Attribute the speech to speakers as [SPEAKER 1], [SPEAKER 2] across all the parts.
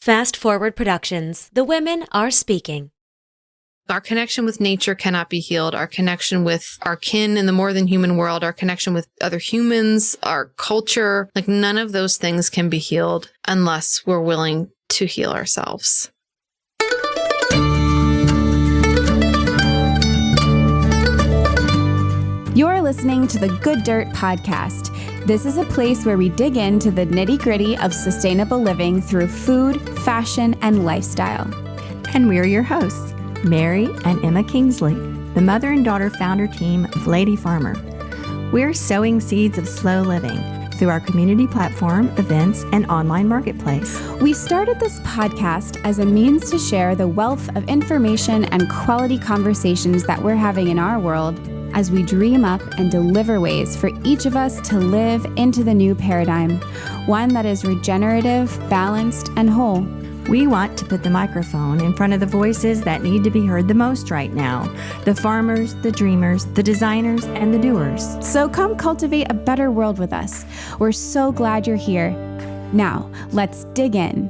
[SPEAKER 1] Fast Forward Productions. The women are speaking.
[SPEAKER 2] Our connection with nature cannot be healed. Our connection with our kin in the more than human world, our connection with other humans, our culture, like none of those things can be healed unless we're willing to heal ourselves.
[SPEAKER 3] You're listening to the Good Dirt Podcast. This is a place where we dig into the nitty-gritty of sustainable living through food, fashion, and lifestyle.
[SPEAKER 4] And we're your hosts, Mary and Emma Kingsley, the mother and daughter founder team of Lady Farmer. We're sowing seeds of slow living through our community platform, events, and online marketplace.
[SPEAKER 3] We started this podcast as a means to share the wealth of information and quality conversations that we're having in our world as we dream up and deliver ways for each of us to live into the new paradigm, one that is regenerative, balanced, and whole.
[SPEAKER 4] We want to put the microphone in front of the voices that need to be heard the most right now, the farmers, the dreamers, the designers, and the doers.
[SPEAKER 3] So come cultivate a better world with us. We're so glad you're here. Now, let's dig in.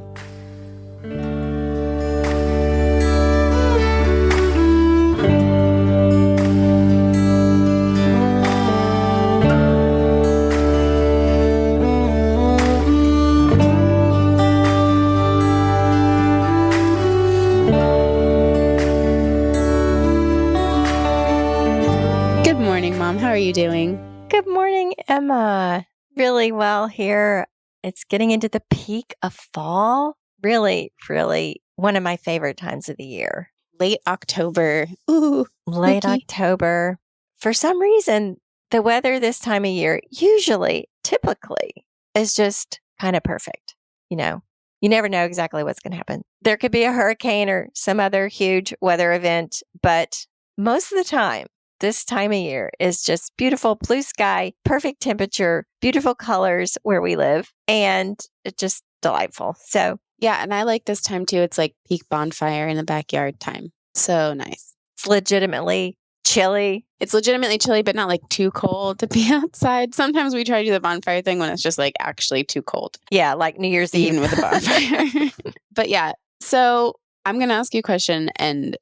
[SPEAKER 5] How are you doing?
[SPEAKER 6] Good morning, Emma. Really well here. It's getting into the peak of fall. Really, really one of my favorite times of the year.
[SPEAKER 5] Late October. Ooh,
[SPEAKER 6] late
[SPEAKER 5] spooky.
[SPEAKER 6] October. For some reason, the weather this time of year typically is just kind of perfect. You know, you never know exactly what's going to happen. There could be a hurricane or some other huge weather event, but most of the time, this time of year is just beautiful blue sky, perfect temperature, beautiful colors where we live, and it's just delightful. So,
[SPEAKER 5] yeah, and I like this time too. It's like peak bonfire in the backyard time. So nice.
[SPEAKER 6] It's legitimately chilly.
[SPEAKER 5] It's legitimately chilly, but not like too cold to be outside. Sometimes we try to do the bonfire thing when it's just like actually too cold.
[SPEAKER 6] Yeah, like New Year's Eve.
[SPEAKER 5] Even with the bonfire. But yeah, so I'm going to ask you a question and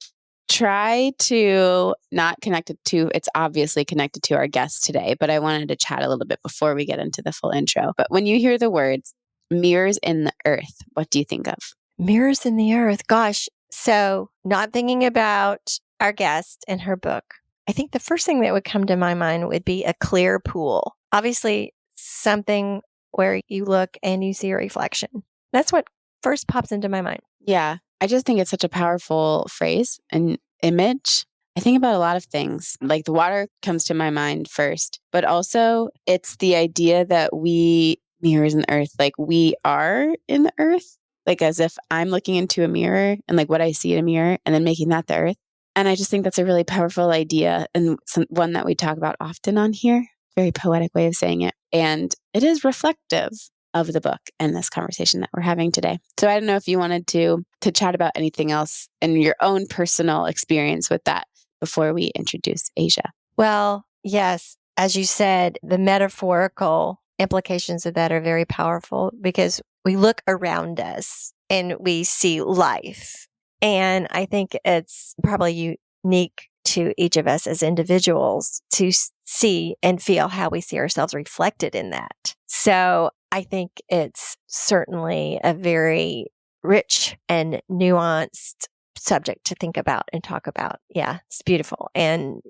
[SPEAKER 5] try to not connect it to, it's obviously connected to our guest today, but I wanted to chat a little bit before we get into the full intro. But when you hear the words mirrors in the earth, what do you think of?
[SPEAKER 6] Mirrors in the earth. Gosh. So not thinking about our guest and her book, I think the first thing that would come to my mind would be a clear pool. Obviously something where you look and you see a reflection. That's what first pops into my mind.
[SPEAKER 5] Yeah. I just think it's such a powerful phrase and image. I think about a lot of things. Like the water comes to my mind first, but also it's the idea that we mirrors in the earth, like we are in the earth, like as if I'm looking into a mirror and like what I see in a mirror and then making that the earth. And I just think that's a really powerful idea and one that we talk about often on here. Very poetic way of saying it. And it is reflective of the book and this conversation that we're having today. So I don't know if you wanted to chat about anything else in your own personal experience with that before we introduce Asia.
[SPEAKER 6] Well, yes, as you said, the metaphorical implications of that are very powerful because we look around us and we see life. And I think it's probably unique to each of us as individuals to see and feel how we see ourselves reflected in that. So I think it's certainly a very rich and nuanced subject to think about and talk about. Yeah, it's beautiful. And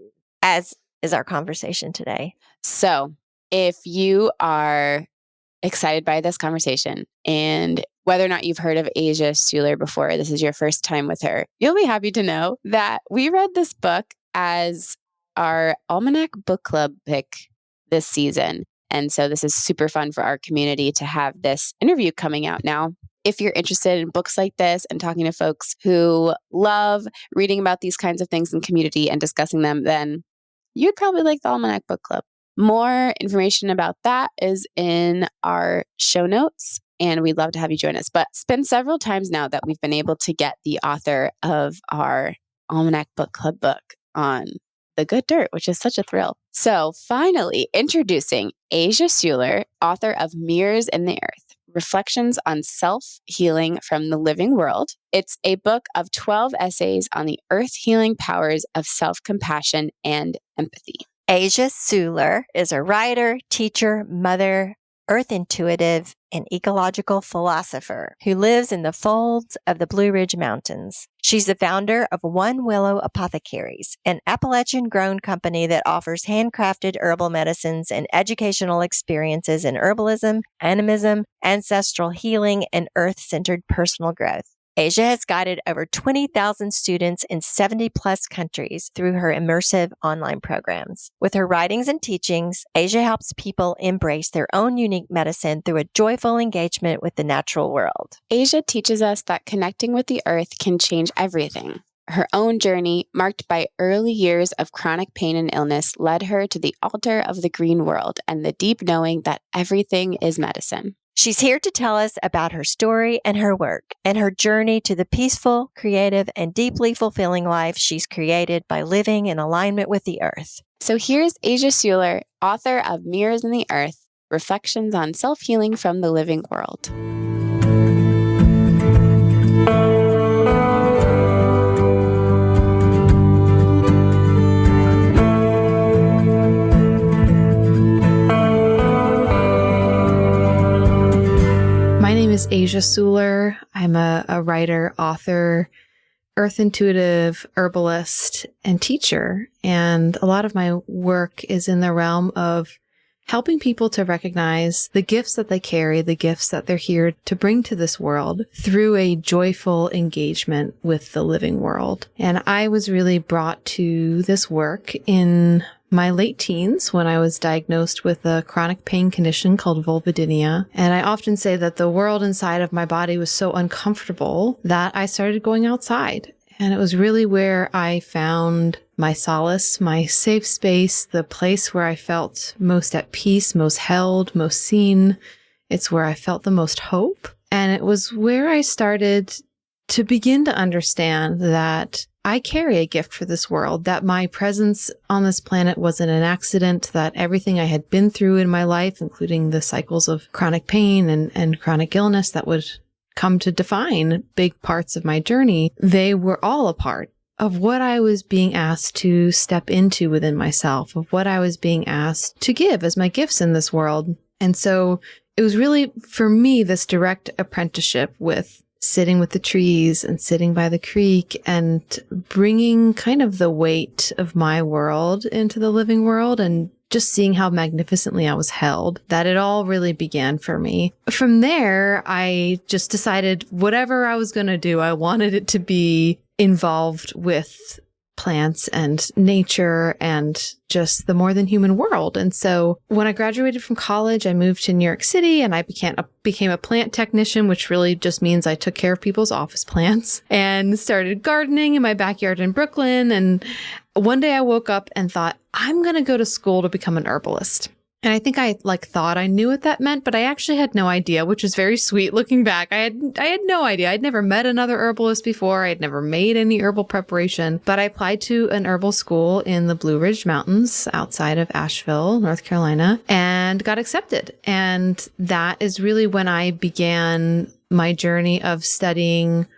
[SPEAKER 6] as is our conversation today.
[SPEAKER 5] So if you are excited by this conversation and whether or not you've heard of Asia Suler before, this is your first time with her, you'll be happy to know that we read this book as our Almanac Book Club pick this season. And so this is super fun for our community to have this interview coming out now. If you're interested in books like this and talking to folks who love reading about these kinds of things in community and discussing them, then you'd probably like the Almanac Book Club. More information about that is in our show notes, and we'd love to have you join us. But it's been several times now that we've been able to get the author of our Almanac Book Club book on The Good Dirt, which is such a thrill. So finally, introducing Asia Suler, author of Mirrors in the Earth, Reflections on Self-Healing from the Living World. It's a book of 12 essays on the earth-healing powers of self-compassion and empathy.
[SPEAKER 6] Asia Suler is a writer, teacher, mother, earth intuitive, and ecological philosopher who lives in the folds of the Blue Ridge Mountains. She's the founder of One Willow Apothecaries, an Appalachian grown company that offers handcrafted herbal medicines and educational experiences in herbalism, animism, ancestral healing, and earth-centered personal growth. Asia has guided over 20,000 students in 70 plus countries through her immersive online programs. With her writings and teachings, Asia helps people embrace their own unique medicine through a joyful engagement with the natural world.
[SPEAKER 5] Asia teaches us that connecting with the earth can change everything. Her own journey, marked by early years of chronic pain and illness, led her to the altar of the green world and the deep knowing that everything is medicine.
[SPEAKER 6] She's here to tell us about her story and her work and her journey to the peaceful, creative, and deeply fulfilling life she's created by living in alignment with the earth.
[SPEAKER 5] So here's Asia Suler, author of Mirrors in the Earth, Reflections on Self-Healing from the Living World.
[SPEAKER 2] My name is Asia Suler. I'm a writer, author, earth intuitive, herbalist, and teacher. And a lot of my work is in the realm of helping people to recognize the gifts that they carry, the gifts that they're here to bring to this world through a joyful engagement with the living world. And I was really brought to this work in my late teens when I was diagnosed with a chronic pain condition called vulvodynia. And I often say that the world inside of my body was so uncomfortable that I started going outside. And it was really where I found my solace, my safe space, the place where I felt most at peace, most held, most seen. It's where I felt the most hope. And it was where I started to begin to understand that I carry a gift for this world, that my presence on this planet wasn't an accident, that everything I had been through in my life, including the cycles of chronic pain and chronic illness that would come to define big parts of my journey, they were all a part of what I was being asked to step into within myself, of what I was being asked to give as my gifts in this world. And so it was really, for me, this direct apprenticeship with sitting with the trees and sitting by the creek and bringing kind of the weight of my world into the living world and just seeing how magnificently I was held, that it all really began for me. From there, I just decided whatever I was going to do, I wanted it to be involved with plants and nature and just the more than human world. And so when I graduated from college, I moved to New York City and I became a plant technician, which really just means I took care of people's office plants, and started gardening in my backyard in Brooklyn. And one day I woke up and thought, I'm going to go to school to become an herbalist. And I think I thought I knew what that meant, but I actually had no idea, which is very sweet looking back. I had no idea. I'd never met another herbalist before. I had never made any herbal preparation, but I applied to an herbal school in the Blue Ridge Mountains outside of Asheville, North Carolina, and got accepted. And that is really when I began my journey of studying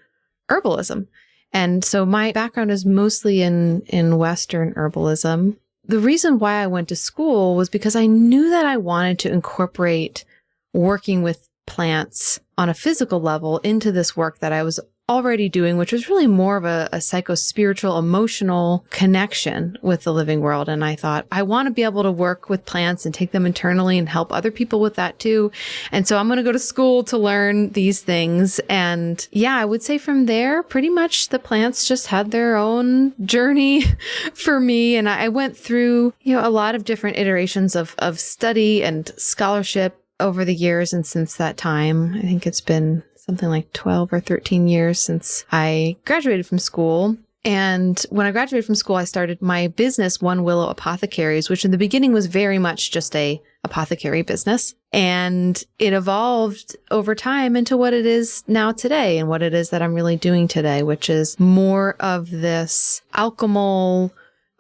[SPEAKER 2] herbalism. And so my background is mostly in Western herbalism. The reason why I went to school was because I knew that I wanted to incorporate working with plants on a physical level into this work that I was already doing, which was really more of a psycho-spiritual, emotional connection with the living world. And I thought, I want to be able to work with plants and take them internally and help other people with that too. And so I'm going to go to school to learn these things. And yeah, I would say from there, pretty much the plants just had their own journey for me. And I went through, a lot of different iterations of study and scholarship over the years. And since that time, I think it's been something like 12 or 13 years since I graduated from school. And when I graduated from school, I started my business, One Willow Apothecaries, which in the beginning was very much just a apothecary business. And it evolved over time into what it is now today and what it is that I'm really doing today, which is more of this alchemal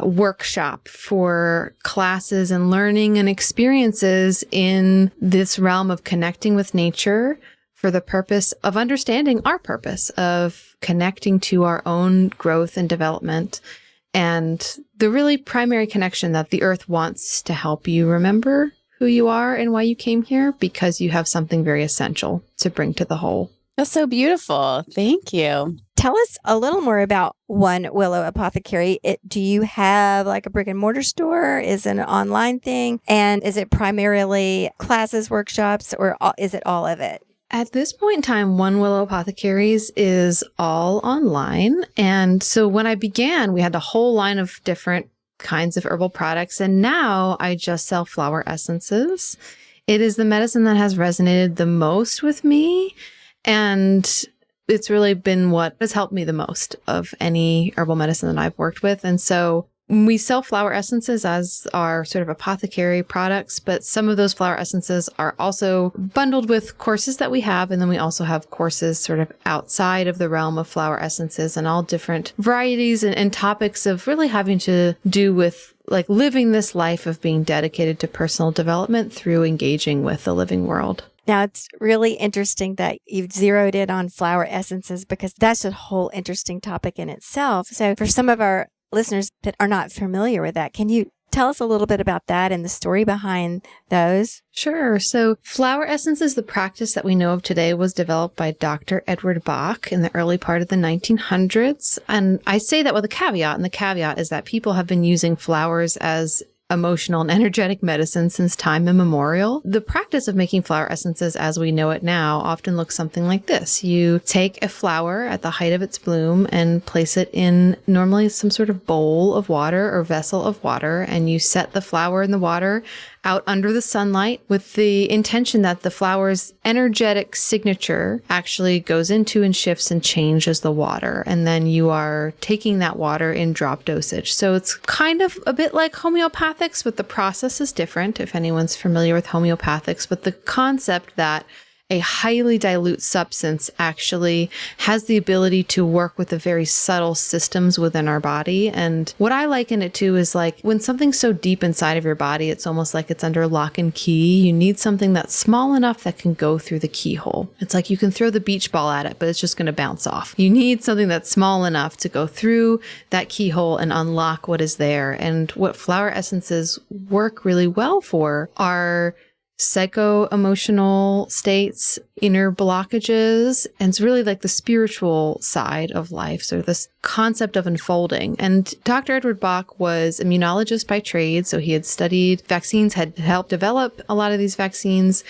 [SPEAKER 2] workshop for classes and learning and experiences in this realm of connecting with nature for the purpose of understanding our purpose of connecting to our own growth and development, and the really primary connection that the earth wants to help you remember who you are and why you came here, because you have something very essential to bring to the whole.
[SPEAKER 5] That's so beautiful. Thank you.
[SPEAKER 7] Tell us a little more about One Willow Apothecary. Do you have like a brick and mortar store? Is it an online thing? And is it primarily classes, workshops, or is it all of it?
[SPEAKER 2] At this point in time, One Willow Apothecaries is all online. And so when I began, we had a whole line of different kinds of herbal products. And now I just sell flower essences. It is the medicine that has resonated the most with me. And it's really been what has helped me the most of any herbal medicine that I've worked with. And so we sell flower essences as our sort of apothecary products, but some of those flower essences are also bundled with courses that we have. And then we also have courses sort of outside of the realm of flower essences and all different varieties and topics of really having to do with like living this life of being dedicated to personal development through engaging with the living world.
[SPEAKER 7] Now, it's really interesting that you've zeroed in on flower essences because that's a whole interesting topic in itself. So for some of our listeners that are not familiar with that, can you tell us a little bit about that and the story behind those?
[SPEAKER 2] Sure. So flower essences, the practice that we know of today, was developed by Dr. Edward Bach in the early part of the 1900s. And I say that with a caveat, and the caveat is that people have been using flowers as emotional and energetic medicine since time immemorial. The practice of making flower essences as we know it now often looks something like this. You take a flower at the height of its bloom and place it in normally some sort of bowl of water or vessel of water, and you set the flower in the water out under the sunlight with the intention that the flower's energetic signature actually goes into and shifts and changes the water. And then you are taking that water in drop dosage. So it's kind of a bit like homeopathics, but the process is different if anyone's familiar with homeopathics. But the concept that a highly dilute substance actually has the ability to work with the very subtle systems within our body. And what I liken it to is like when something's so deep inside of your body, it's almost like it's under lock and key. You need something that's small enough that can go through the keyhole. It's like you can throw the beach ball at it, but it's just going to bounce off. You need something that's small enough to go through that keyhole and unlock what is there. And what flower essences work really well for are psycho-emotional states, inner blockages, and it's really like the spiritual side of life. So this concept of unfolding. And Dr. Edward Bach was immunologist by trade. So he had studied vaccines, had helped develop a lot of these vaccines.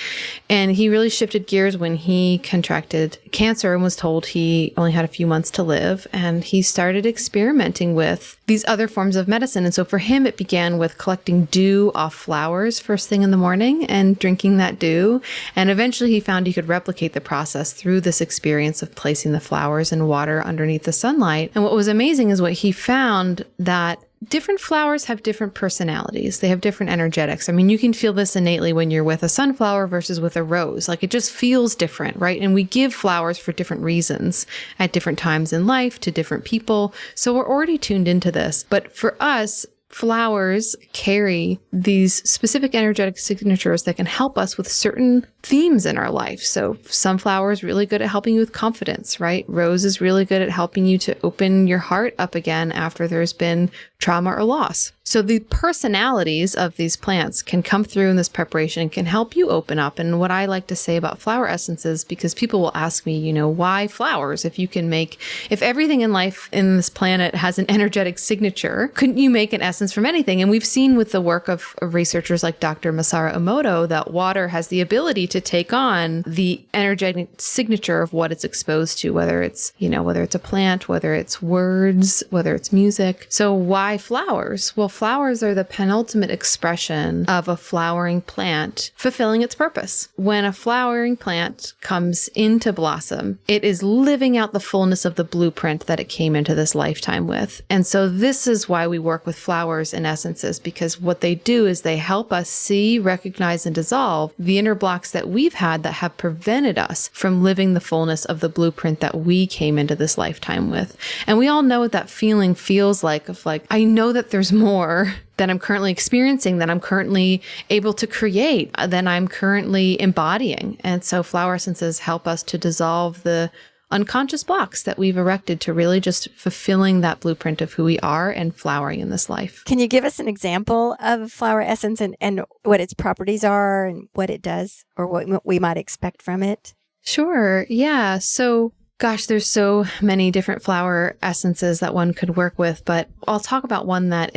[SPEAKER 2] And he really shifted gears when he contracted cancer and was told he only had a few months to live. And he started experimenting with these other forms of medicine. And so for him, it began with collecting dew off flowers first thing in the morning and drinking that dew. And eventually he found he could replicate the process through this experience of placing the flowers in water underneath the sunlight. And what was amazing is what he found that different flowers have different personalities. They have different energetics. I mean, you can feel this innately when you're with a sunflower versus with a rose. Like it just feels different, right? And we give flowers for different reasons at different times in life to different people. So we're already tuned into this. But for us, flowers carry these specific energetic signatures that can help us with certain themes in our life. So sunflower is really good at helping you with confidence, right? Rose is really good at helping you to open your heart up again after there's been trauma or loss. So the personalities of these plants can come through in this preparation and can help you open up. And what I like to say about flower essences, because people will ask me, you know, why flowers? If everything in life in this planet has an energetic signature, couldn't you make an essence from anything? And we've seen with the work of researchers like Dr. Masaru Emoto that water has the ability to take on the energetic signature of what it's exposed to, whether it's a plant, whether it's words, whether it's music. So why flowers? Well, flowers are the penultimate expression of a flowering plant fulfilling its purpose. When a flowering plant comes into blossom, it is living out the fullness of the blueprint that it came into this lifetime with. And so this is why we work with flowers flowers and essences, because what they do is they help us see, recognize, and dissolve the inner blocks that we've had that have prevented us from living the fullness of the blueprint that we came into this lifetime with. And we all know what that feeling feels like, of like, I know that there's more that I'm currently experiencing, that I'm currently able to create, than I'm currently embodying. And so flower essences help us to dissolve the unconscious blocks that we've erected to really just fulfilling that blueprint of who we are and flowering in this life.
[SPEAKER 7] Can you give us an example of a flower essence and what its properties are and what it does or what we might expect from it?
[SPEAKER 2] Sure. Yeah. So gosh, there's so many different flower essences that one could work with, but I'll talk about one that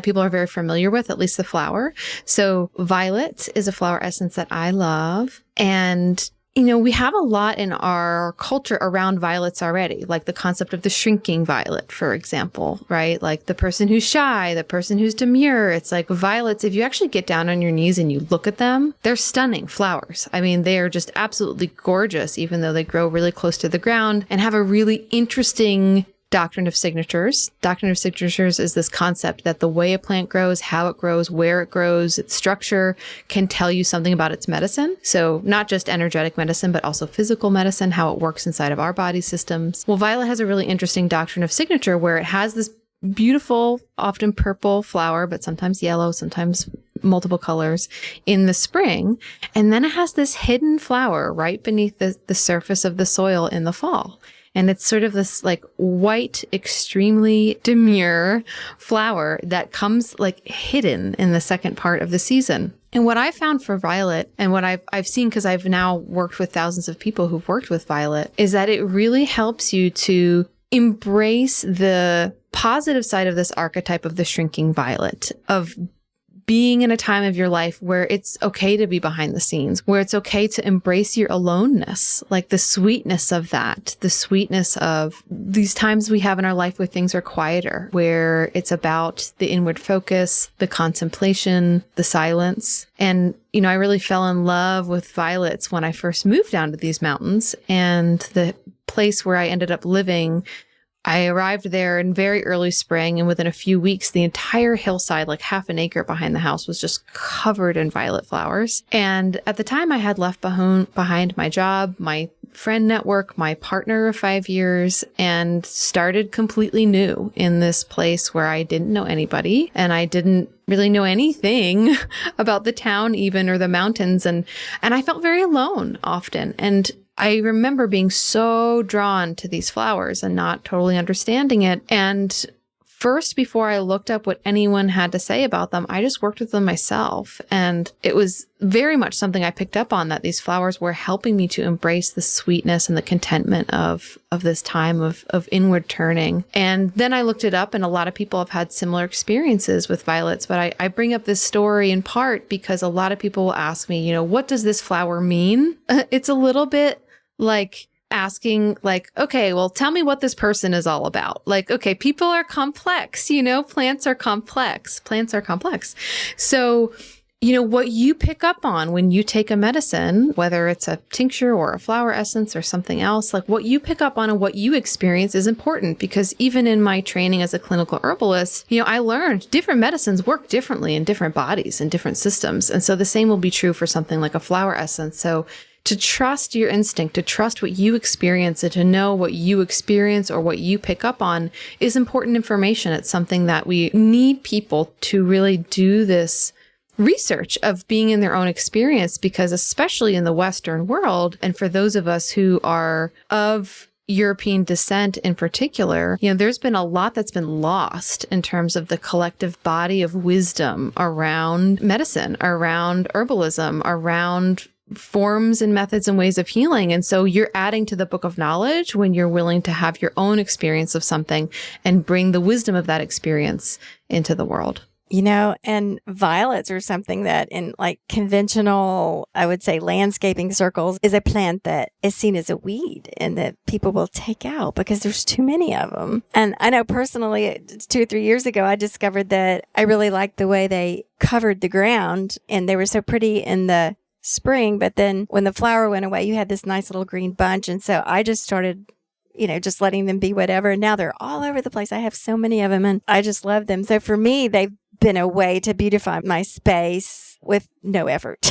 [SPEAKER 2] people are very familiar with, at least the flower. So violet is a flower essence that I love. And we have a lot in our culture around violets already, like the concept of the shrinking violet, for example, right? Like the person who's shy, the person who's demure. It's like violets, if you actually get down on your knees and you look at them, they're stunning flowers. I mean, they are just absolutely gorgeous, even though they grow really close to the ground and have a really interesting doctrine of signatures. Doctrine of signatures is this concept that the way a plant grows, how it grows, where it grows, its structure can tell you something about its medicine. So not just energetic medicine, but also physical medicine, how it works inside of our body systems. Well, violet has a really interesting doctrine of signature where it has this beautiful, often purple flower, but sometimes yellow, sometimes multiple colors in the spring. And then it has this hidden flower right beneath the surface of the soil in the fall. And it's sort of this like white, extremely demure flower that comes like hidden in the second part of the season. And what I found for violet, and what I've seen, because I've now worked with thousands of people who've worked with violet, is that it really helps you to embrace the positive side of this archetype of the shrinking violet, of being in a time of your life where it's okay to be behind the scenes, where it's okay to embrace your aloneness, like the sweetness of that, the sweetness of these times we have in our life where things are quieter, where it's about the inward focus, the contemplation, the silence. And, I really fell in love with violets when I first moved down to these mountains, and the place where I ended up living, I arrived there in very early spring, and within a few weeks, the entire hillside, like half an acre behind the house, was just covered in violet flowers. And at the time, I had left behind my job, my friend network, my partner of 5 years, and started completely new in this place where I didn't know anybody, and I didn't really know anything about the town even, or the mountains. And I felt very alone often. And I remember being so drawn to these flowers and not totally understanding it. And first, before I looked up what anyone had to say about them, I just worked with them myself. And it was very much something I picked up on, that these flowers were helping me to embrace the sweetness and the contentment of this time of inward turning. And then I looked it up, and a lot of people have had similar experiences with violets. But I bring up this story in part because a lot of people will ask me, what does this flower mean? It's a little bit like asking, like, okay, well, tell me what this person is all about. Like, okay, people are complex, plants are complex. So, what you pick up on when you take a medicine, whether it's a tincture or a flower essence or something else, like what you pick up on and what you experience is important, because even in my training as a clinical herbalist, I learned different medicines work differently in different bodies and different systems. And so the same will be true for something like a flower essence. So to trust your instinct, to trust what you experience, and to know what you experience or what you pick up on is important information. It's something that we need people to really do this research of being in their own experience, because especially in the Western world, and for those of us who are of European descent in particular, there's been a lot that's been lost in terms of the collective body of wisdom around medicine, around herbalism, around forms and methods and ways of healing. And so you're adding to the book of knowledge when you're willing to have your own experience of something and bring the wisdom of that experience into the world.
[SPEAKER 7] And violets are something that in like conventional, I would say, landscaping circles is a plant that is seen as a weed and that people will take out because there's too many of them. And I know personally, 2 or 3 years ago, I discovered that I really liked the way they covered the ground, and they were so pretty in the spring. But then when the flower went away, you had this nice little green bunch. And so I just started just letting them be whatever. And now they're all over the place. I have so many of them and I just love them. So for me, they've been a way to beautify my space with no effort.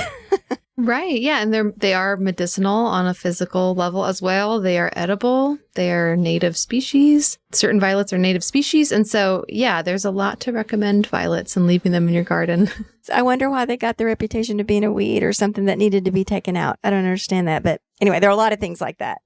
[SPEAKER 2] Right. Yeah. And they are medicinal on a physical level as well. They are edible. They are native species. Certain violets are native species. And so, yeah, there's a lot to recommend violets and leaving them in your garden.
[SPEAKER 7] I wonder why they got the reputation of being a weed or something that needed to be taken out. I don't understand that. But anyway, there are a lot of things like that,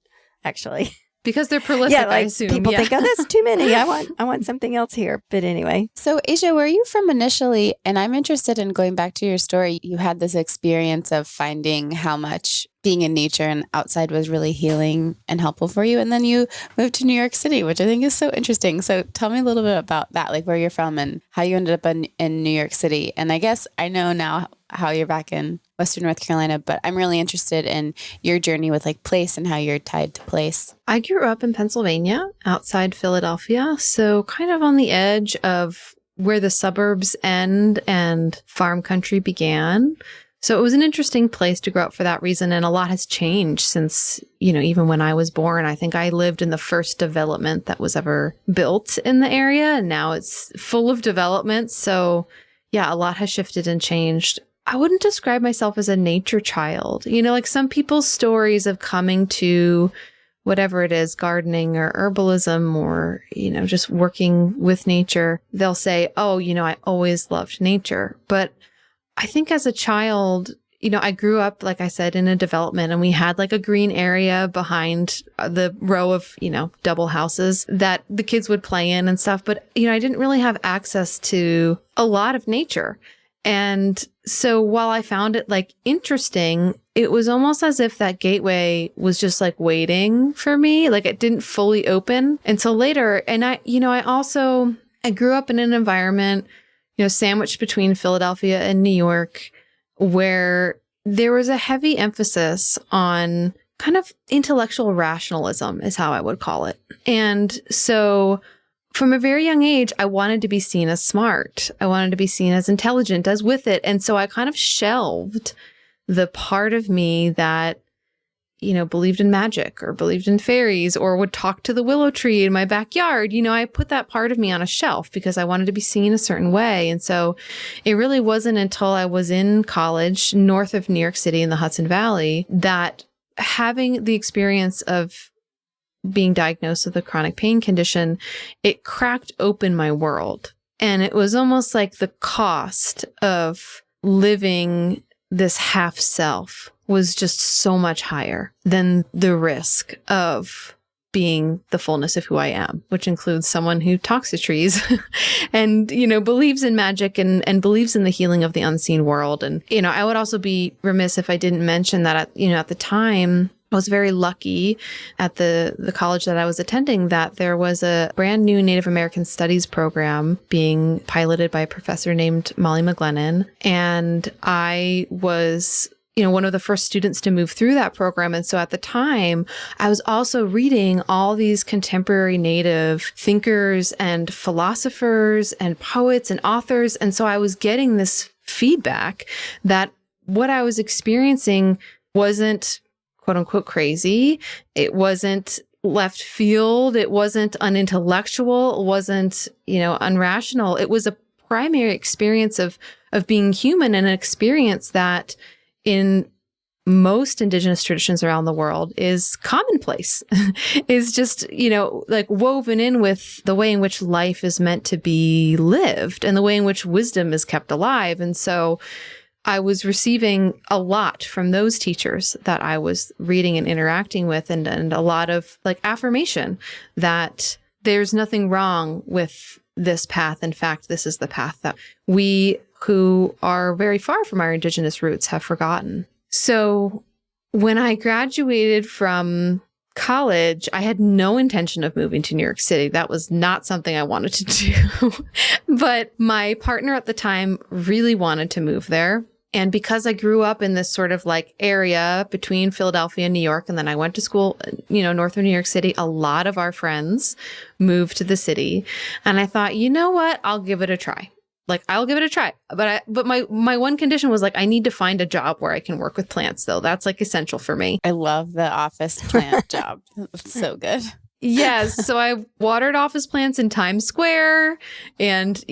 [SPEAKER 7] actually.
[SPEAKER 2] Because they're prolific,
[SPEAKER 7] yeah, like
[SPEAKER 2] I assume.
[SPEAKER 7] People think, oh, that's too many. I want something else here. But anyway.
[SPEAKER 5] So, Asia, where are you from initially? And I'm interested in going back to your story. You had this experience of finding how much being in nature and outside was really healing and helpful for you. And then you moved to New York City, which I think is so interesting. So tell me a little bit about that, like where you're from and how you ended up in New York City. And I guess I know now how you're back in Western North Carolina, but I'm really interested in your journey with like place and how you're tied to place.
[SPEAKER 2] I grew up in Pennsylvania, outside Philadelphia, so kind of on the edge of where the suburbs end and farm country began. So it was an interesting place to grow up for that reason. And a lot has changed since, even when I was born. I think I lived in the first development that was ever built in the area. And now it's full of development. So yeah, a lot has shifted and changed. I wouldn't describe myself as a nature child. Like some people's stories of coming to whatever it is, gardening or herbalism or, just working with nature, they'll say, oh, I always loved nature. But I think as a child, I grew up, like I said, in a development and we had like a green area behind the row of, double houses that the kids would play in and stuff. But, I didn't really have access to a lot of nature. And so while I found it like interesting, it was almost as if that gateway was just like waiting for me. Like it didn't fully open until later. And I grew up in an environment, sandwiched between Philadelphia and New York, where there was a heavy emphasis on kind of intellectual rationalism is how I would call it. And so from a very young age, I wanted to be seen as smart. I wanted to be seen as intelligent, as with it. And so I kind of shelved the part of me that, believed in magic or believed in fairies or would talk to the willow tree in my backyard. I put that part of me on a shelf because I wanted to be seen a certain way. And so it really wasn't until I was in college north of New York City in the Hudson Valley that having the experience of being diagnosed with a chronic pain condition, it cracked open my world. And it was almost like the cost of living this half self was just so much higher than the risk of being the fullness of who I am, which includes someone who talks to trees and, believes in magic and believes in the healing of the unseen world. And, I would also be remiss if I didn't mention that, at the time, I was very lucky at the college that I was attending that there was a brand new Native American Studies program being piloted by a professor named Molly McGlennon. And I was one of the first students to move through that program. And so at the time, I was also reading all these contemporary Native thinkers and philosophers and poets and authors. And so I was getting this feedback that what I was experiencing wasn't quote unquote crazy. It wasn't left field. It wasn't unintellectual. It wasn't, unrational. It was a primary experience of being human, and an experience that in most indigenous traditions around the world is commonplace, is just, like woven in with the way in which life is meant to be lived and the way in which wisdom is kept alive. And so I was receiving a lot from those teachers that I was reading and interacting with, and a lot of like affirmation that there's nothing wrong with this path. In fact, this is the path that we who are very far from our indigenous roots have forgotten. So when I graduated from college, I had no intention of moving to New York City. That was not something I wanted to do. But my partner at the time really wanted to move there. And because I grew up in this sort of like area between Philadelphia and New York, and then I went to school, north of New York City, a lot of our friends moved to the city. And I thought, you know what? I'll give it a try. Like, I'll give it a try. But my one condition was like, I need to find a job where I can work with plants, though. That's like essential for me.
[SPEAKER 5] I love the office plant job. It's so good.
[SPEAKER 2] Yes. So I watered office plants in Times Square and,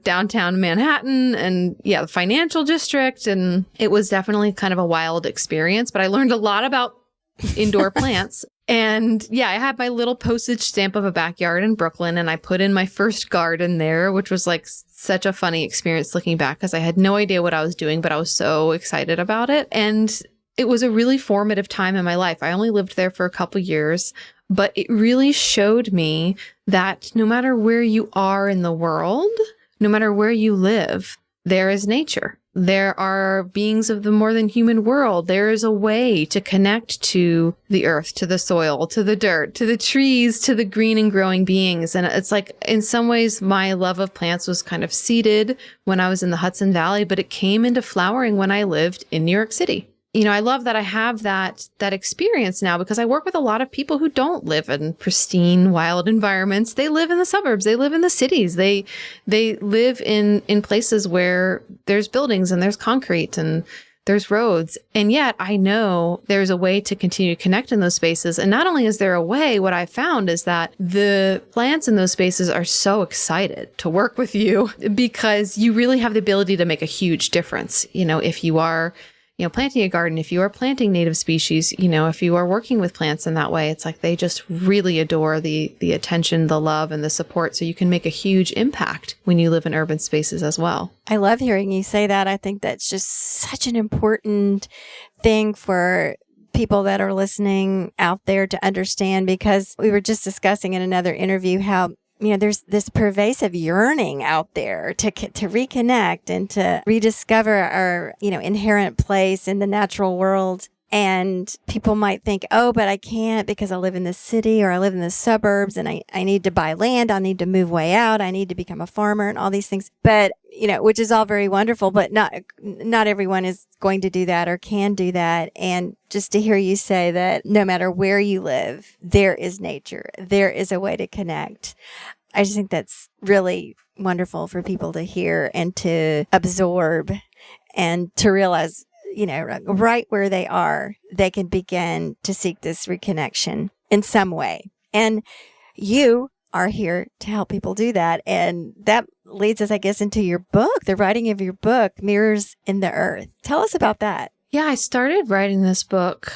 [SPEAKER 2] downtown Manhattan and the financial district. And it was definitely kind of a wild experience, but I learned a lot about indoor plants. And I had my little postage stamp of a backyard in Brooklyn, and I put in my first garden there, which was like such a funny experience looking back because I had no idea what I was doing, but I was so excited about it. And it was a really formative time in my life. I only lived there for a couple years, but it really showed me that no matter where you are in the world, no matter where you live, there is nature. There are beings of the more than human world. There is a way to connect to the earth, to the soil, to the dirt, to the trees, to the green and growing beings. And it's like, in some ways, my love of plants was kind of seeded when I was in the Hudson Valley, but it came into flowering when I lived in New York City. I love that I have that experience now because I work with a lot of people who don't live in pristine, wild environments. They live in the suburbs. They live in the cities. They live in places where there's buildings and there's concrete and there's roads. And yet I know there's a way to continue to connect in those spaces. And not only is there a way, what I found is that the plants in those spaces are so excited to work with you because you really have the ability to make a huge difference. If you are planting a garden, if you are planting native species, if you are working with plants in that way, it's like they just really adore the attention, the love, and the support. So you can make a huge impact when you live in urban spaces as well.
[SPEAKER 7] I love hearing you say that. I think that's just such an important thing for people that are listening out there to understand, because we were just discussing in another interview how there's this pervasive yearning out there to reconnect and to rediscover our, inherent place in the natural world. And people might think, oh, but I can't because I live in the city or I live in the suburbs and I need to buy land. I need to move way out. I need to become a farmer and all these things. But, which is all very wonderful, but not everyone is going to do that or can do that. And just to hear you say that no matter where you live, there is nature. There is a way to connect. I just think that's really wonderful for people to hear and to absorb and to realize, right where they are, they can begin to seek this reconnection in some way. And you are here to help people do that. And that leads us, I guess, into your book, the writing of your book, Mirrors in the Earth. Tell us about that.
[SPEAKER 2] Yeah, I started writing this book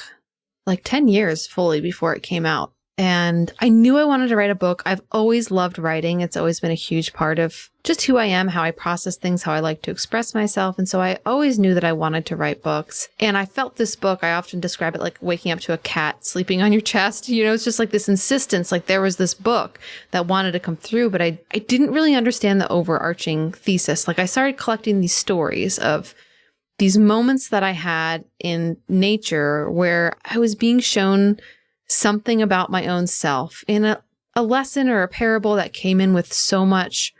[SPEAKER 2] like 10 years fully before it came out. And I knew I wanted to write a book. I've always loved writing. It's always been a huge part of just who I am, how I process things, how I like to express myself. And so I always knew that I wanted to write books. And I felt this book, I often describe it like waking up to a cat sleeping on your chest. It's just like this insistence, like there was this book that wanted to come through, but I didn't really understand the overarching thesis. Like I started collecting these stories of these moments that I had in nature where I was being shown something about my own self in a lesson or a parable that came in with so much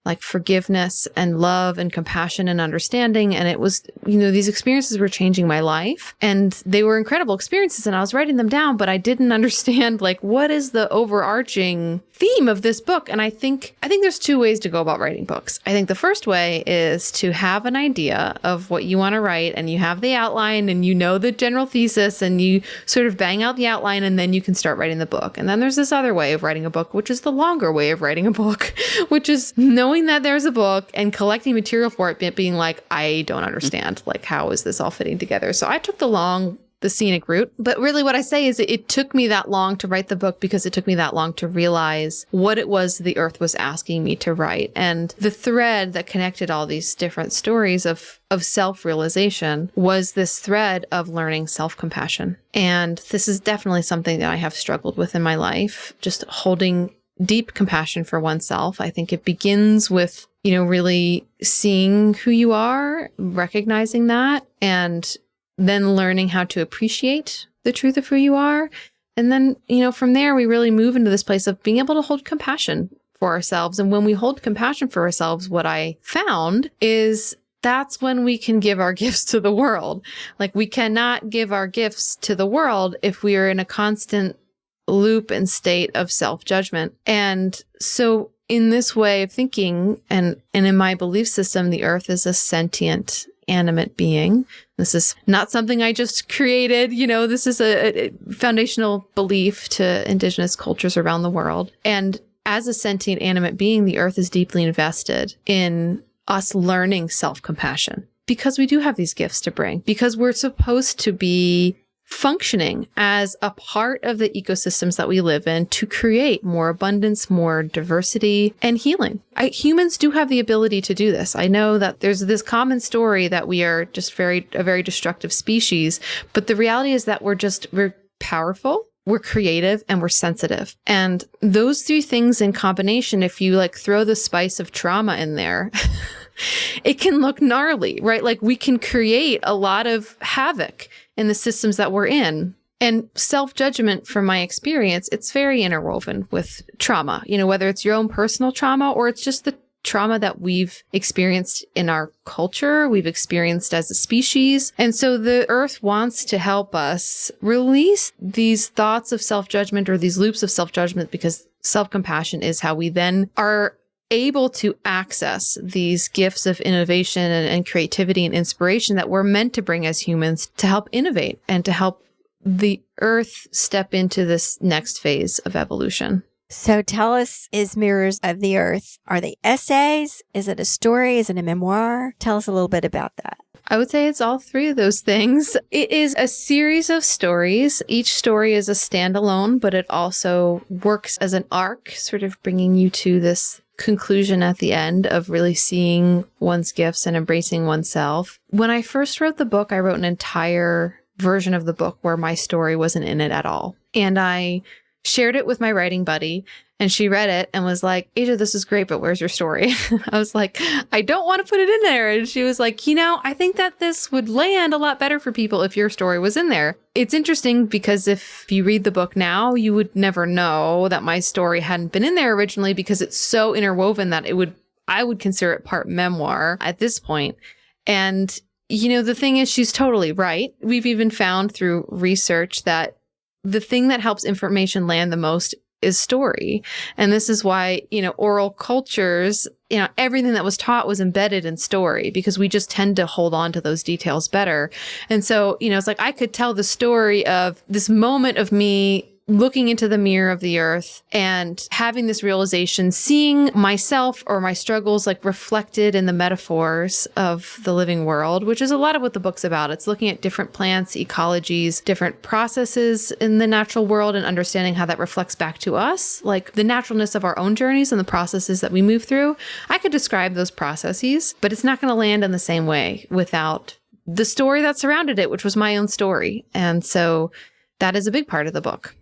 [SPEAKER 2] like forgiveness and love and compassion and understanding. And it was, these experiences were changing my life and they were incredible experiences and I was writing them down, but I didn't understand like what is the overarching theme of this book. And I think there's two ways to go about writing books. I think the first way is to have an idea of what you want to write and you have the outline and the general thesis and you sort of bang out the outline and then you can start writing the book. And then there's this other way of writing a book, which is the longer way of writing a book, which is knowing that there's a book and collecting material for it, but being like, I don't understand, like, how is this all fitting together? So I took the scenic route. But really what I say is it took me that long to write the book because it took me that long to realize what it was the earth was asking me to write. And the thread that connected all these different stories of self-realization was this thread of learning self-compassion. And this is definitely something that I have struggled with in my life, just holding deep compassion for oneself. I think it begins with, really seeing who you are, recognizing that, and then learning how to appreciate the truth of who you are. And then, from there, we really move into this place of being able to hold compassion for ourselves. And when we hold compassion for ourselves, what I found is that's when we can give our gifts to the world. Like we cannot give our gifts to the world if we are in a constant loop and state of self-judgment. And so in this way of thinking and in my belief system, the earth is a sentient, animate being. This is not something I just created. This is a foundational belief to indigenous cultures around the world. And as a sentient, animate being, the earth is deeply invested in us learning self-compassion because we do have these gifts to bring, because we're supposed to be functioning as a part of the ecosystems that we live in to create more abundance, more diversity, and healing. Humans do have the ability to do this. I know that there's this common story that we are just a very destructive species, but the reality is that we're powerful, we're creative, and we're sensitive. And those three things in combination, if you throw the spice of trauma in there, it can look gnarly, right? Like we can create a lot of havoc in the systems that we're in. And self-judgment, from my experience, it's very interwoven with trauma, whether it's your own personal trauma or it's just the trauma that we've experienced in our culture, we've experienced as a species. And so the earth wants to help us release these thoughts of self-judgment or these loops of self-judgment, because self-compassion is how we then are able to access these gifts of innovation and creativity and inspiration that we're meant to bring as humans to help innovate and to help the earth step into this next phase of evolution.
[SPEAKER 7] So tell us, is Mirrors of the Earth, are they essays? Is it a story? Is it a memoir? Tell us a little bit about that.
[SPEAKER 2] I would say it's all three of those things. It is a series of stories. Each story is a standalone, but it also works as an arc, sort of bringing you to this conclusion at the end of really seeing one's gifts and embracing oneself. When I first wrote the book, I wrote an entire version of the book where my story wasn't in it at all. And I shared it with my writing buddy, and she read it and was like, Asia, this is great, but where's your story? I was like, I don't want to put it in there. And she was like, I think that this would land a lot better for people if your story was in there. It's interesting because if you read the book now, you would never know that my story hadn't been in there originally, because it's so interwoven that I would consider it part memoir at this point. And, the thing is, she's totally right. We've even found through research that the thing that helps information land the most is story. And this is why, oral cultures, everything that was taught was embedded in story, because we just tend to hold on to those details better. And so, it's like I could tell the story of this moment of me looking into the mirror of the earth and having this realization, seeing myself or my struggles reflected in the metaphors of the living world, which is a lot of what the book's about. It's looking at different plants, ecologies, different processes in the natural world, and understanding how that reflects back to us, like the naturalness of our own journeys and the processes that we move through. I could describe those processes, but it's not going to land in the same way without the story that surrounded it, which was my own story. And so that is a big part of the book.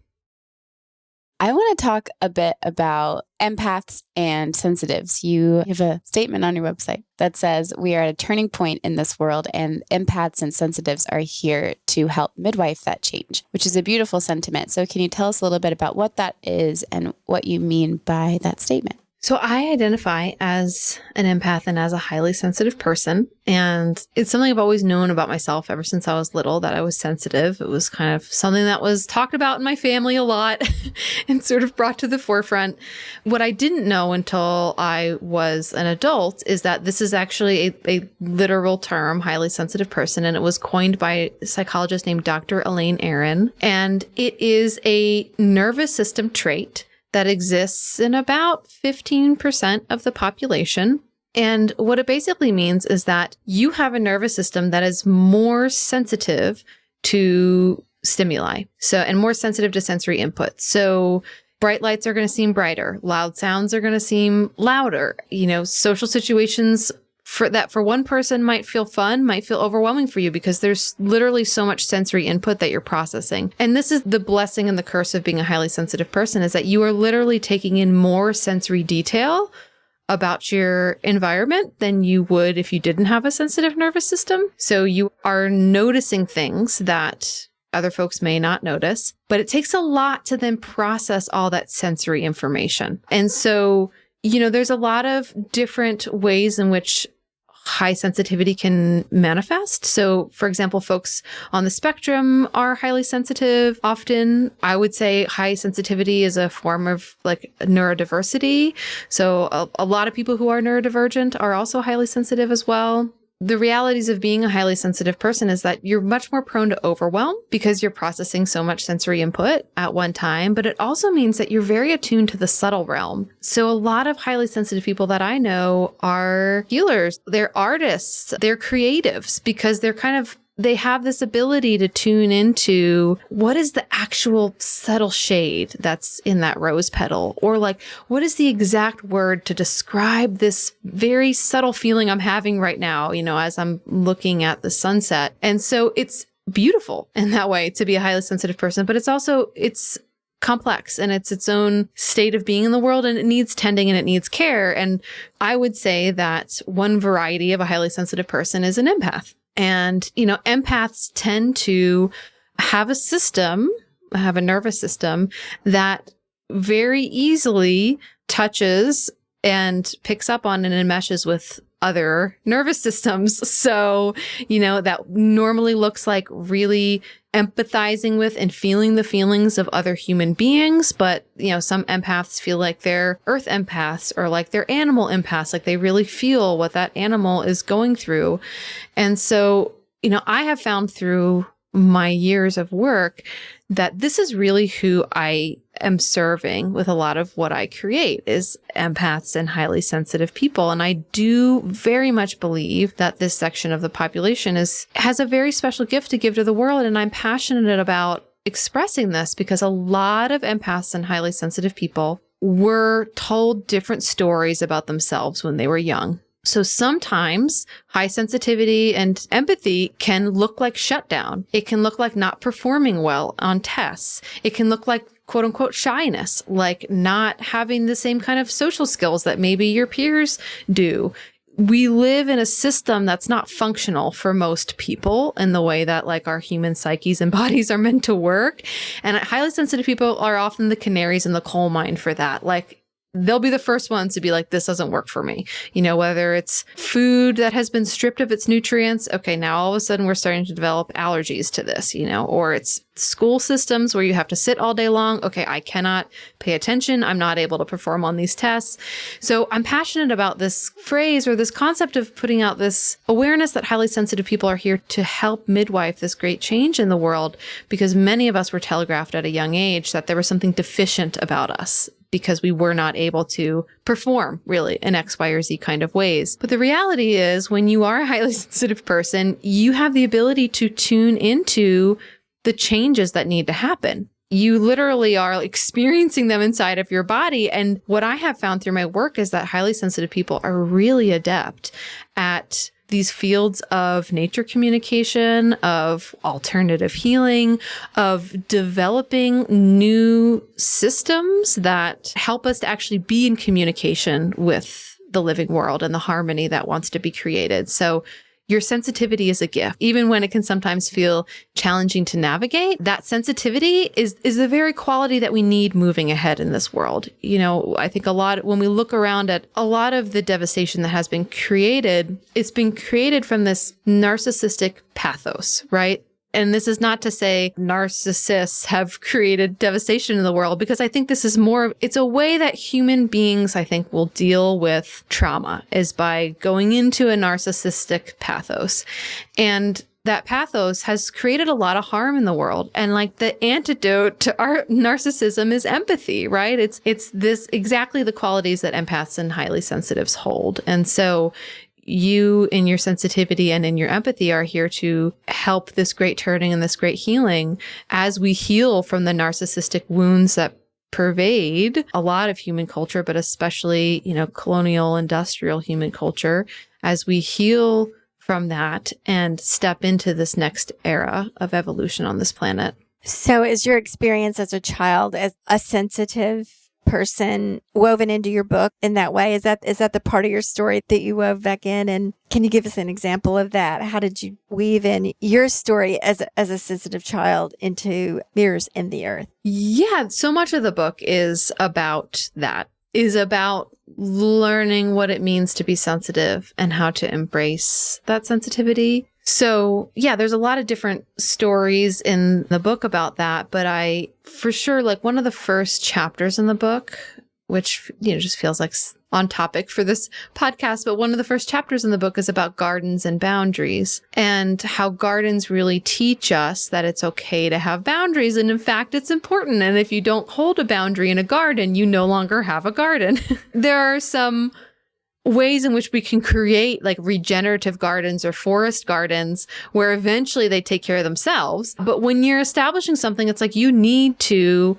[SPEAKER 5] I want to talk a bit about empaths and sensitives. You have a statement on your website that says, we are at a turning point in this world, and empaths and sensitives are here to help midwife that change, which is a beautiful sentiment. So can you tell us a little bit about what that is and what you mean by that statement?
[SPEAKER 2] So I identify as an empath and as a highly sensitive person. And it's something I've always known about myself ever since I was little, that I was sensitive. It was kind of something that was talked about in my family a lot and sort of brought to the forefront. What I didn't know until I was an adult is that this is actually a literal term, highly sensitive person. And it was coined by a psychologist named Dr. Elaine Aron. And it is a nervous system trait that exists in about 15% of the population. And what it basically means is that you have a nervous system that is more sensitive to stimuli, and more sensitive to sensory input. So bright lights are going to seem brighter, loud sounds are going to seem louder. Social situations for one person might feel fun, might feel overwhelming for you, because there's literally so much sensory input that you're processing. And this is the blessing and the curse of being a highly sensitive person, is that you are literally taking in more sensory detail about your environment than you would if you didn't have a sensitive nervous system. So you are noticing things that other folks may not notice, but it takes a lot to then process all that sensory information. And so, there's a lot of different ways in which high sensitivity can manifest. So, for example, folks on the spectrum are highly sensitive. Often, I would say high sensitivity is a form of like neurodiversity. So a lot of people who are neurodivergent are also highly sensitive as well. The realities of being a highly sensitive person is that you're much more prone to overwhelm because you're processing so much sensory input at one time, but it also means that you're very attuned to the subtle realm. So a lot of highly sensitive people that I know are healers, they're artists, they're creatives because they have this ability to tune into what is the actual subtle shade that's in that rose petal, or like, what is the exact word to describe this very subtle feeling I'm having right now, as I'm looking at the sunset. And so it's beautiful in that way to be a highly sensitive person, but it's complex and it's its own state of being in the world, and it needs tending and it needs care. And I would say that one variety of a highly sensitive person is an empath. And, empaths tend to have a nervous system that very easily touches and picks up on and enmeshes with other nervous systems. So, that normally looks like really empathizing with and feeling the feelings of other human beings. But, some empaths feel like they're earth empaths or like they're animal empaths, like they really feel what that animal is going through. And so, I have found through my years of work that this is really who I am serving with a lot of what I create is empaths and highly sensitive people. And I do very much believe that this section of the population has a very special gift to give to the world. And I'm passionate about expressing this because a lot of empaths and highly sensitive people were told different stories about themselves when they were young. So sometimes high sensitivity and empathy can look like shutdown. It can look like not performing well on tests. It can look like quote unquote shyness, like not having the same kind of social skills that maybe your peers do. We live in a system that's not functional for most people in the way that like our human psyches and bodies are meant to work. And highly sensitive people are often the canaries in the coal mine for that. Like, they'll be the first ones to be like, this doesn't work for me. Whether it's food that has been stripped of its nutrients. Okay, now all of a sudden we're starting to develop allergies to this, or it's school systems where you have to sit all day long. Okay, I cannot pay attention. I'm not able to perform on these tests. So I'm passionate about this phrase or this concept of putting out this awareness that highly sensitive people are here to help midwife this great change in the world, because many of us were telegraphed at a young age that there was something deficient about us because we were not able to perform really in X, Y, or Z kind of ways. But the reality is when you are a highly sensitive person, you have the ability to tune into the changes that need to happen. You literally are experiencing them inside of your body. And what I have found through my work is that highly sensitive people are really adept at these fields of nature communication, of alternative healing, of developing new systems that help us to actually be in communication with the living world and the harmony that wants to be created. So your sensitivity is a gift. Even when it can sometimes feel challenging to navigate, that sensitivity is the very quality that we need moving ahead in this world. I think when we look around at a lot of the devastation that has been created, it's been created from this narcissistic pathos, right? And this is not to say narcissists have created devastation in the world, because I think this is it's a way that human beings, I think, will deal with trauma is by going into a narcissistic pathos. And that pathos has created a lot of harm in the world. And like the antidote to our narcissism is empathy, right? It's this exactly the qualities that empaths and highly sensitives hold. And so you in your sensitivity and in your empathy are here to help this great turning and this great healing as we heal from the narcissistic wounds that pervade a lot of human culture, but especially, colonial industrial human culture, as we heal from that and step into this next era of evolution on this planet.
[SPEAKER 7] So is your experience as a child as a sensitive person woven into your book in that way? Is that the part of your story that you wove back in? And can you give us an example of that? How did you weave in your story as a sensitive child into Mirrors in the Earth?
[SPEAKER 2] Yeah, so much of the book is about that, is about learning what it means to be sensitive and how to embrace that sensitivity. So yeah, there's a lot of different stories in the book about that, but I, for sure, like one of the first chapters in the book, which, just feels like on topic for this podcast, but one of the first chapters in the book is about gardens and boundaries and how gardens really teach us that it's okay to have boundaries. And in fact, it's important. And if you don't hold a boundary in a garden, you no longer have a garden. There are some ways in which we can create like regenerative gardens or forest gardens where eventually they take care of themselves. But when you're establishing something, it's like you need to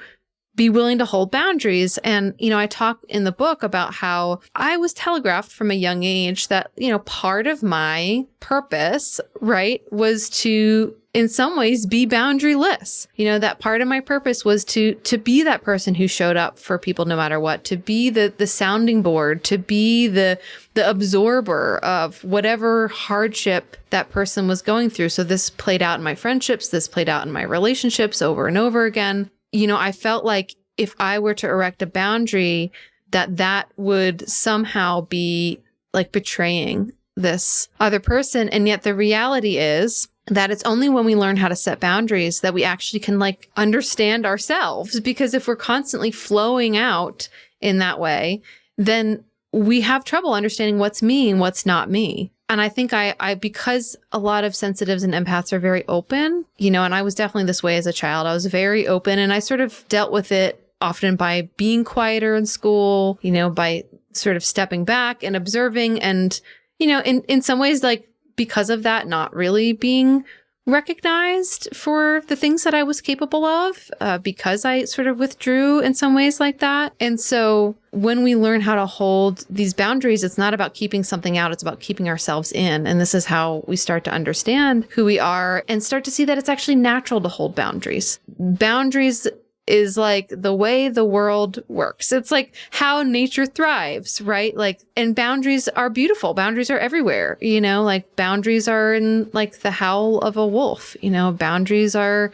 [SPEAKER 2] be willing to hold boundaries. And, I talk in the book about how I was telegraphed from a young age that, part of my purpose, right, was to, in some ways, be boundaryless. That part of my purpose was to be that person who showed up for people no matter what, to be the sounding board, to be the absorber of whatever hardship that person was going through. So this played out in my friendships, this played out in my relationships over and over again. I felt like if I were to erect a boundary, that would somehow be like betraying this other person. And yet the reality is that it's only when we learn how to set boundaries that we actually can like understand ourselves. Because if we're constantly flowing out in that way, then we have trouble understanding what's me and what's not me. And I think I because a lot of sensitives and empaths are very open, and I was definitely this way as a child. I was very open and I sort of dealt with it often by being quieter in school, by sort of stepping back and observing and, in some ways, like because of that, not really being recognized for the things that I was capable of, because I sort of withdrew in some ways like that. And so when we learn how to hold these boundaries, it's not about keeping something out, it's about keeping ourselves in. And this is how we start to understand who we are and start to see that it's actually natural to hold boundaries. Boundaries is like the way the world works. It's like how nature thrives, right? Like, and boundaries are beautiful. Boundaries are everywhere, like boundaries are in like the howl of a wolf, boundaries are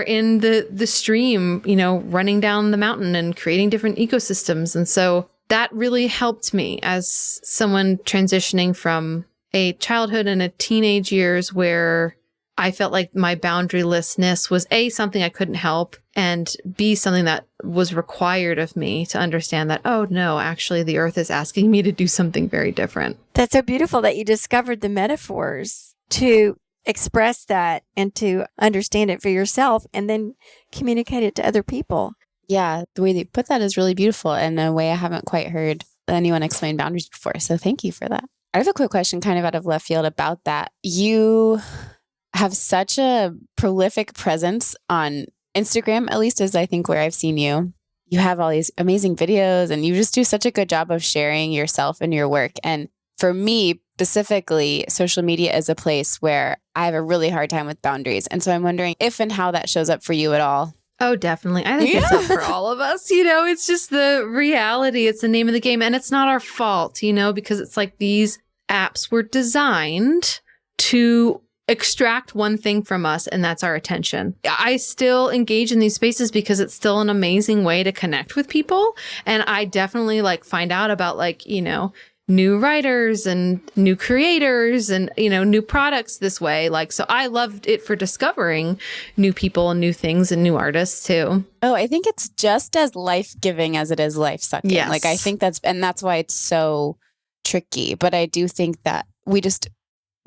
[SPEAKER 2] in the stream, running down the mountain and creating different ecosystems. And so that really helped me as someone transitioning from a childhood and a teenage years where I felt like my boundarylessness was A, something I couldn't help, and B, something that was required of me to understand that, oh no, actually the earth is asking me to do something very different.
[SPEAKER 7] That's so beautiful that you discovered the metaphors to express that and to understand it for yourself and then communicate it to other people.
[SPEAKER 5] Yeah, the way that you put that is really beautiful and a way I haven't quite heard anyone explain boundaries before. So thank you for that. I have a quick question kind of out of left field about that. You have such a prolific presence on Instagram, at least as I think where I've seen you. You have all these amazing videos and you just do such a good job of sharing yourself and your work. And for me specifically, social media is a place where I have a really hard time with boundaries. And so I'm wondering if and how that shows up for you at all.
[SPEAKER 2] Oh, definitely. I think it's up for all of us. It's just the reality. It's the name of the game. And it's not our fault, because it's like these apps were designed to extract one thing from us, and that's our attention. I still engage in these spaces because it's still an amazing way to connect with people. And I definitely find out about new writers and new creators and, new products this way. So I loved it for discovering new people and new things and new artists too.
[SPEAKER 5] Oh, I think it's just as life-giving as it is life-sucking.
[SPEAKER 2] Yes.
[SPEAKER 5] I think that's why it's so tricky. But I do think that we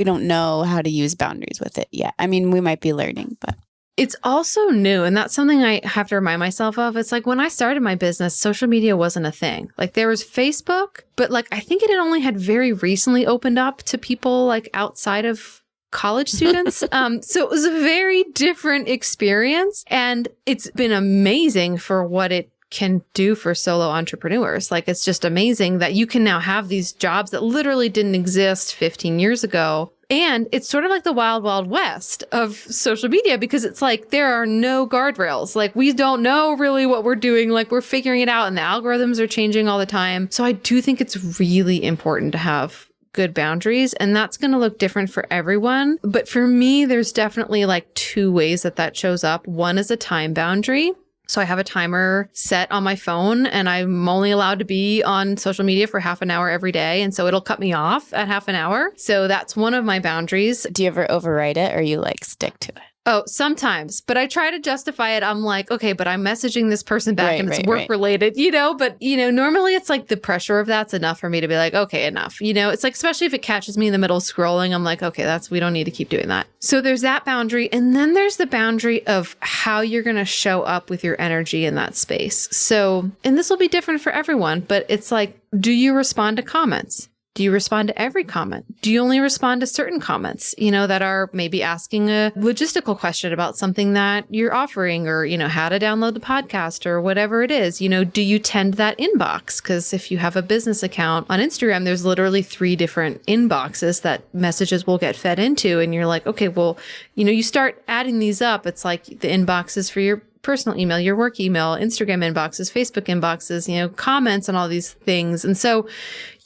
[SPEAKER 5] don't know how to use boundaries with it yet. I mean, we might be learning, but
[SPEAKER 2] it's also new. And that's something I have to remind myself of. It's like when I started my business, social media wasn't a thing. There was Facebook, but I think it had only very recently opened up to people outside of college students. So it was a very different experience. And it's been amazing for what it can do for solo entrepreneurs. It's just amazing that you can now have these jobs that literally didn't exist 15 years ago. And it's sort of like the wild, wild west of social media because it's there are no guardrails. We don't know really what we're doing. We're figuring it out and the algorithms are changing all the time. So I do think it's really important to have good boundaries, and that's going to look different for everyone. But for me, there's definitely two ways that shows up. One is a time boundary. So I have a timer set on my phone, and I'm only allowed to be on social media for half an hour every day. And so it'll cut me off at half an hour. So that's one of my boundaries.
[SPEAKER 5] Do you ever override it or you like stick to it?
[SPEAKER 2] Oh, sometimes, but I try to justify it. I'm like, okay, but I'm messaging this person back and it's work related, but normally it's like the pressure of that's enough for me to be like, okay, enough. It's like, especially if it catches me in the middle of scrolling, I'm like, okay, we don't need to keep doing that. So there's that boundary. And then there's the boundary of how you're going to show up with your energy in that space. So, and this will be different for everyone, but it's like, do you respond to comments? Do you respond to every comment? Do you only respond to certain comments, that are maybe asking a logistical question about something that you're offering, or, how to download the podcast or whatever it is? Do you tend that inbox? Because if you have a business account on Instagram, there's literally 3 different inboxes that messages will get fed into. And you're like, okay, well, you start adding these up. It's like the inboxes for your personal email, your work email, Instagram inboxes, Facebook inboxes, comments and all these things. And so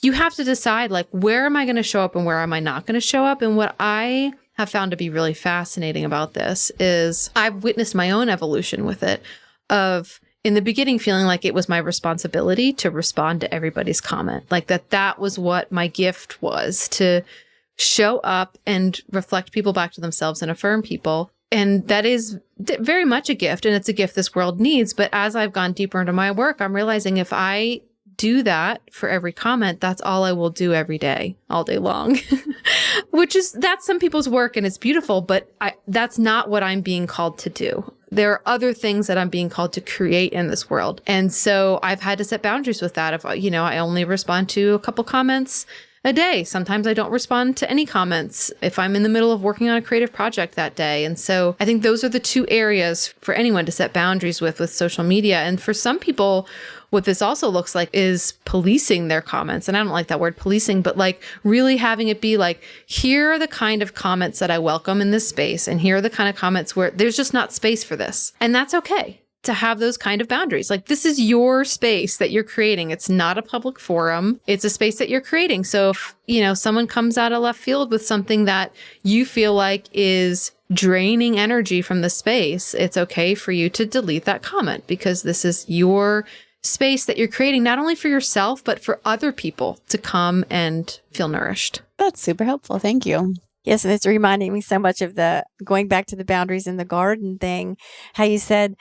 [SPEAKER 2] you have to decide, like, where am I going to show up and where am I not going to show up? And what I have found to be really fascinating about this is I've witnessed my own evolution with it, of in the beginning feeling like it was my responsibility to respond to everybody's comment, like that was what my gift was, to show up and reflect people back to themselves and affirm people. And that is very much a gift, and it's a gift this world needs. But as I've gone deeper into my work, I'm realizing if I do that for every comment, that's all I will do every day, all day long, that's some people's work and it's beautiful, but that's not what I'm being called to do. There are other things that I'm being called to create in this world. And so I've had to set boundaries with that. If, I only respond to a couple comments a day. Sometimes I don't respond to any comments if I'm in the middle of working on a creative project that day. And so I think those are the 2 areas for anyone to set boundaries with social media. And for some people, what this also looks like is policing their comments. And I don't like that word policing, but like really having it be like, here are the kind of comments that I welcome in this space. And here are the kind of comments where there's just not space for this. And that's okay to have those kind of boundaries. Like, this is your space that you're creating. It's not a public forum. It's a space that you're creating. So if, someone comes out of left field with something that you feel like is draining energy from the space, it's okay for you to delete that comment, because this is your space that you're creating, not only for yourself, but for other people to come and feel nourished.
[SPEAKER 5] That's super helpful. Thank you.
[SPEAKER 7] Yes, and it's reminding me so much of going back to the boundaries in the garden thing, how you said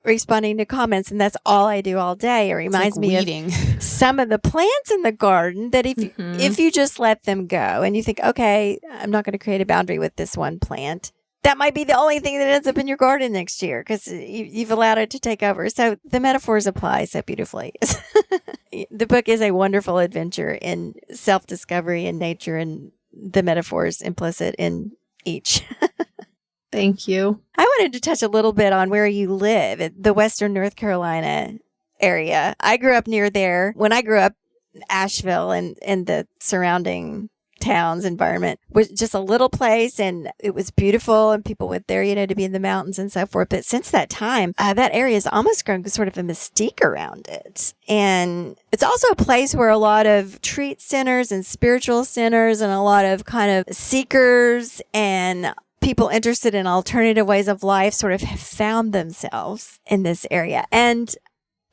[SPEAKER 7] responding to comments, and that's all I do all day. It reminds me of some of the plants in the garden that if you just let them go and you think, okay, I'm not going to create a boundary with this one plant, that might be the only thing that ends up in your garden next year because you've allowed it to take over. So the metaphors apply so beautifully. The book is a wonderful adventure in self-discovery in nature and the metaphors implicit in each.
[SPEAKER 2] Thank you.
[SPEAKER 7] I wanted to touch a little bit on where you live, the Western North Carolina area. I grew up near there. When I grew up, Asheville and the surrounding towns environment was just a little place, and it was beautiful, and people went there, to be in the mountains and so forth. But since that time, that area has almost grown sort of a mystique around it. And it's also a place where a lot of retreat centers and spiritual centers and a lot of kind of seekers and people interested in alternative ways of life sort of have found themselves in this area. And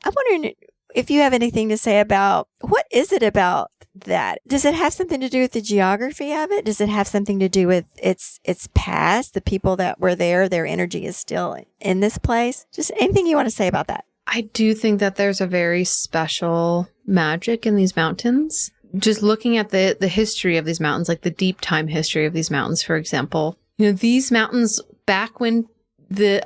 [SPEAKER 7] I'm wondering if you have anything to say about what is it about that? Does it have something to do with the geography of it? Does it have something to do with its past, the people that were there, their energy is still in this place? Just anything you want to say about that?
[SPEAKER 2] I do think that there's a very special magic in these mountains. Just looking at the history of these mountains, like the deep time history of these mountains, for example, these mountains, back when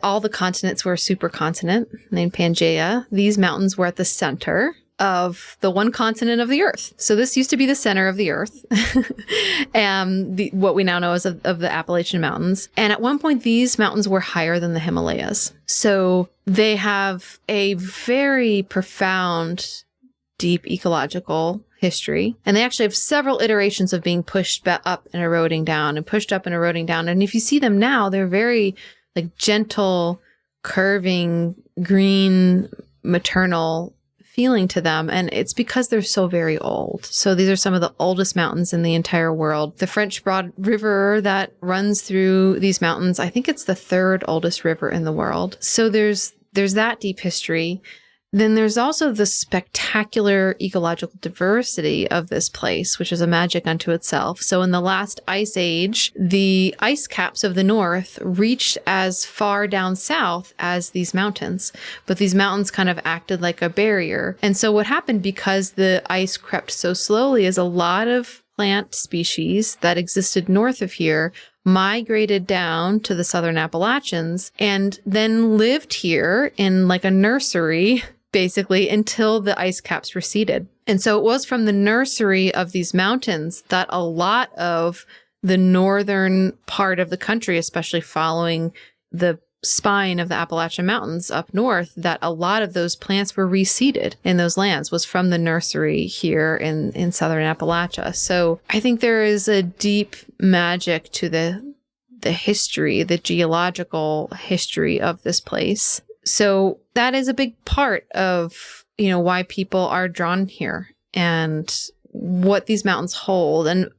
[SPEAKER 2] all the continents were a supercontinent named Pangaea, these mountains were at the center of the one continent of the Earth. So this used to be the center of the Earth, and what we now know as of the Appalachian Mountains. And at one point, these mountains were higher than the Himalayas. So they have a very profound, deep ecological history. And they actually have several iterations of being pushed up and eroding down and pushed up and eroding down. And if you see them now, they're very like gentle, curving, green, maternal feeling to them. And it's because they're so very old. So these are some of the oldest mountains in the entire world. The French Broad River that runs through these mountains, I think it's the 3rd oldest river in the world. So there's there's that deep history. Then there's also the spectacular ecological diversity of this place, which is a magic unto itself. So in the last ice age, the ice caps of the north reached as far down south as these mountains, but these mountains kind of acted like a barrier. And so what happened, because the ice crept so slowly, is a lot of plant species that existed north of here migrated down to the southern Appalachians and then lived here in like a nursery, basically, until the ice caps receded. And so it was from the nursery of these mountains that a lot of the northern part of the country, especially following the spine of the Appalachian Mountains up north, that a lot of those plants were reseeded in those lands, was from the nursery here in southern Appalachia. So I think there is a deep magic to the history, the geological history of this place. So that is a big part of, why people are drawn here and what these mountains hold. And,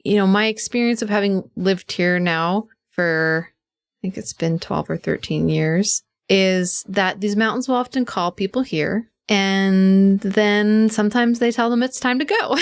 [SPEAKER 2] my experience of having lived here now for, I think it's been 12 or 13 years, is that these mountains will often call people here. And then sometimes they tell them it's time to go.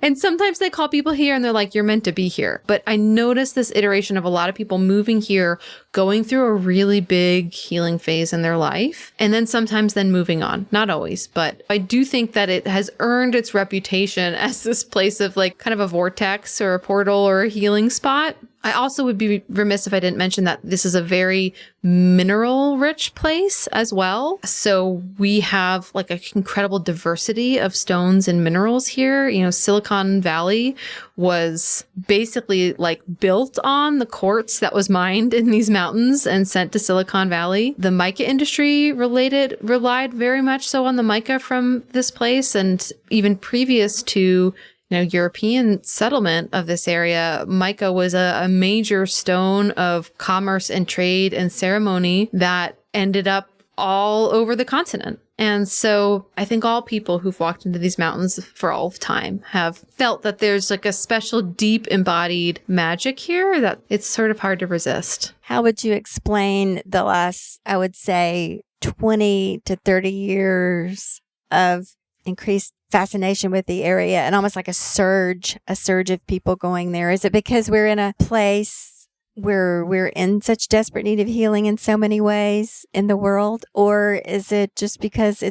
[SPEAKER 2] And sometimes they call people here and they're like, you're meant to be here. But I noticed this iteration of a lot of people moving here, going through a really big healing phase in their life, and then sometimes then moving on. Not always, but I do think that it has earned its reputation as this place of like kind of a vortex or a portal or a healing spot. I also would be remiss if I didn't mention that this is a very mineral rich place as well. So we have like an incredible diversity of stones and minerals here. Silicon Valley was basically like built on the quartz that was mined in these mountains and sent to Silicon Valley. The mica industry relied very much so on the mica from this place. And even previous to European settlement of this area, mica was a major stone of commerce and trade and ceremony that ended up all over the continent. And so I think all people who've walked into these mountains for all of time have felt that there's like a special, deep embodied magic here that it's sort of hard to resist.
[SPEAKER 7] How would you explain the last, I would say, 20 to 30 years of increased fascination with the area and almost like a surge of people going there? Is it because we're in a place where we're in such desperate need of healing in so many ways in the world? Or is it just because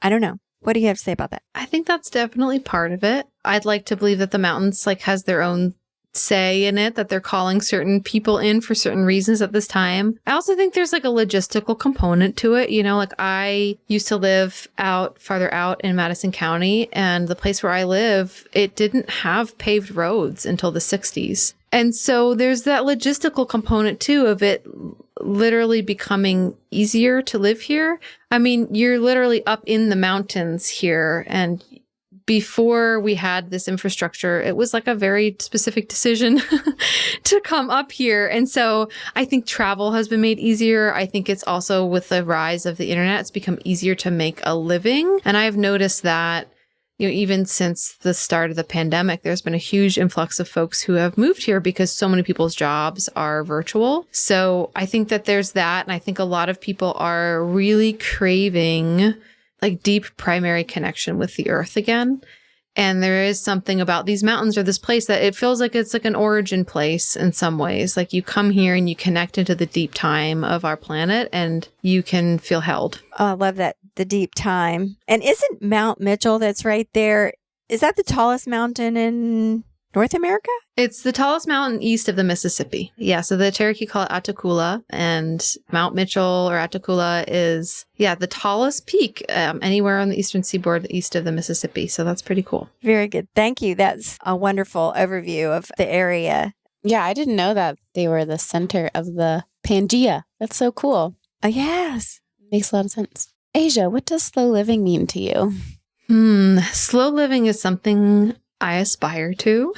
[SPEAKER 7] I don't know. What do you have to say about that?
[SPEAKER 2] I think that's definitely part of it. I'd like to believe that the mountains has their own say in it, that they're calling certain people in for certain reasons at this time. I also think there's a logistical component to it. I used to live farther out in Madison County, and the place where I live, it didn't have paved roads until the 60s. And so there's that logistical component too of it literally becoming easier to live here. I mean, you're literally up in the mountains here, and before we had this infrastructure, it was a very specific decision to come up here. And so I think travel has been made easier. I think it's also with the rise of the internet, it's become easier to make a living. And I've noticed that, even since the start of the pandemic, there's been a huge influx of folks who have moved here because so many people's jobs are virtual. So I think that there's that. And I think a lot of people are really craving deep primary connection with the earth again. And there is something about these mountains or this place that it feels like it's an origin place in some ways. You come here and you connect into the deep time of our planet and you can feel held.
[SPEAKER 7] Oh, I love that. The deep time. And isn't Mount Mitchell that's right there, is that the tallest mountain in North America?
[SPEAKER 2] It's the tallest mountain east of the Mississippi. Yeah, so the Cherokee call it Atacula, and Mount Mitchell or Atacula is, the tallest peak anywhere on the eastern seaboard east of the Mississippi. So that's pretty cool.
[SPEAKER 7] Very good. Thank you. That's a wonderful overview of the area.
[SPEAKER 5] Yeah, I didn't know that they were the center of the Pangea. That's so cool.
[SPEAKER 7] Oh, yes.
[SPEAKER 5] Makes a lot of sense. Asia, what does slow living mean to you?
[SPEAKER 2] Slow living is something I aspire to.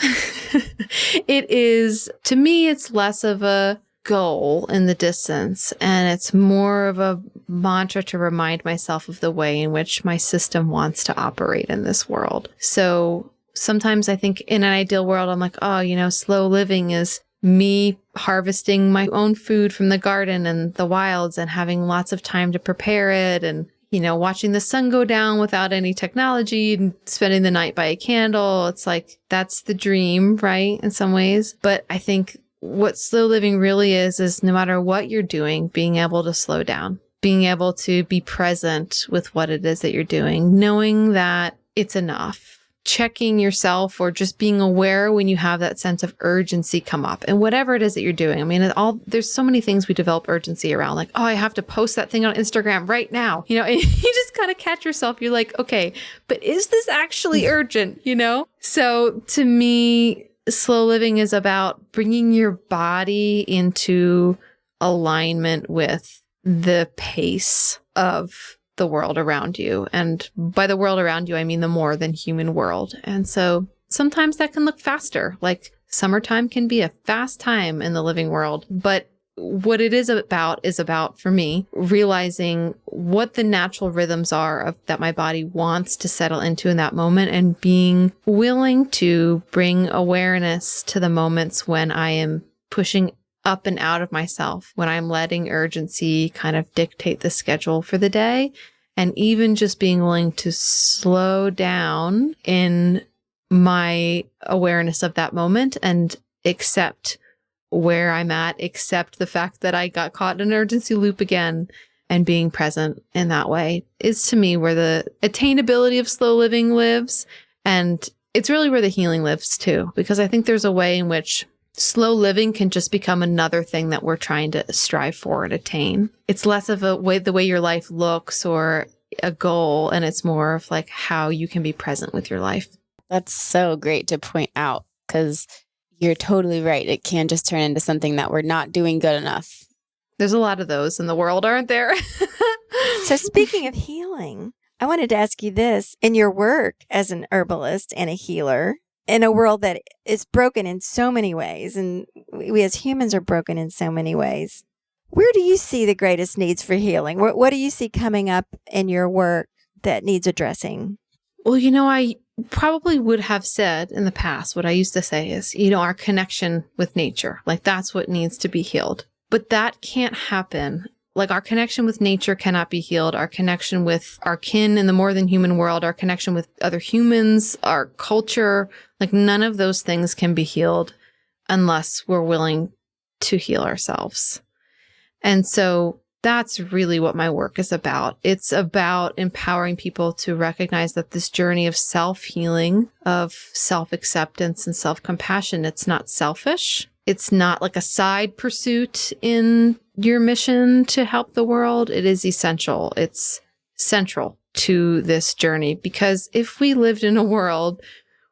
[SPEAKER 2] It is, to me, it's less of a goal in the distance, and it's more of a mantra to remind myself of the way in which my system wants to operate in this world. So sometimes I think in an ideal world, I'm slow living is me harvesting my own food from the garden and the wilds and having lots of time to prepare it, and, watching the sun go down without any technology and spending the night by a candle. It's like, that's the dream, right? In some ways. But I think what slow living really is no matter what you're doing, being able to slow down, being able to be present with what it is that you're doing, knowing that it's enough. Checking yourself or just being aware when you have that sense of urgency come up, and whatever it is that you're doing. I mean, there's so many things we develop urgency around, like, oh, I have to post that thing on Instagram right now, and you just kind of catch yourself. You're like, okay, but is this actually urgent, So to me, slow living is about bringing your body into alignment with the pace of the world around you. And by the world around you, I mean the more than human world. And so sometimes that can look faster. Like summertime can be a fast time in the living world. But what it is about for me, realizing what the natural rhythms are that my body wants to settle into in that moment, and being willing to bring awareness to the moments when I am pushing up and out of myself, when I'm letting urgency kind of dictate the schedule for the day, and even just being willing to slow down in my awareness of that moment and accept where I'm at, accept the fact that I got caught in an urgency loop again, and being present in that way is to me where the attainability of slow living lives. And it's really where the healing lives too, because I think there's a way in which slow living can just become another thing that we're trying to strive for and attain. It's less of the way your life looks or a goal, and it's more of like how you can be present with your life.
[SPEAKER 5] That's so great to point out, because you're totally right. It can just turn into something that we're not doing good enough.
[SPEAKER 2] There's a lot of those in the world, aren't there?
[SPEAKER 7] So speaking of healing, I wanted to ask you this. In your work as an herbalist and a healer, in a world that is broken in so many ways, and we as humans are broken in so many ways, where do you see the greatest needs for healing? What do you see coming up in your work that needs addressing?
[SPEAKER 2] Well, I probably would have said in the past, what I used to say is, our connection with nature, like that's what needs to be healed. But that can't happen. Like our connection with nature cannot be healed. Our connection with our kin in the more than human world, our connection with other humans, our culture, like none of those things can be healed unless we're willing to heal ourselves. And so that's really what my work is about. It's about empowering people to recognize that this journey of self-healing, of self-acceptance and self-compassion, it's not selfish. It's not like a side pursuit in your mission to help the world. It is essential. It's central to this journey, because if we lived in a world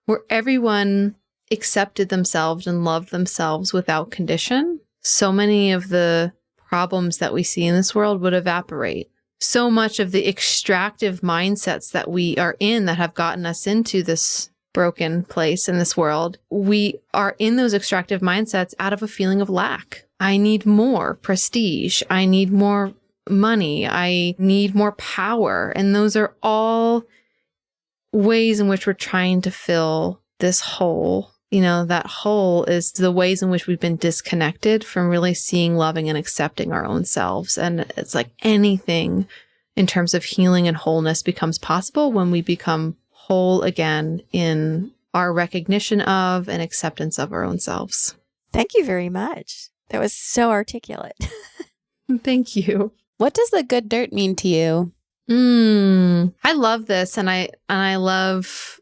[SPEAKER 2] where everyone accepted themselves and loved themselves without condition, so many of the problems that we see in this world would evaporate. So much of the extractive mindsets that we are in that have gotten us into this broken place in this world, we are in those extractive mindsets out of a feeling of lack. I need more prestige. I need more money. I need more power. And those are all ways in which we're trying to fill this hole. That hole is the ways in which we've been disconnected from really seeing, loving, and accepting our own selves. And it's like anything in terms of healing and wholeness becomes possible when we become whole again in our recognition of and acceptance of our own selves.
[SPEAKER 7] Thank you very much. That was so articulate.
[SPEAKER 2] Thank you.
[SPEAKER 5] What does the good dirt mean to you?
[SPEAKER 2] I love this. And I love,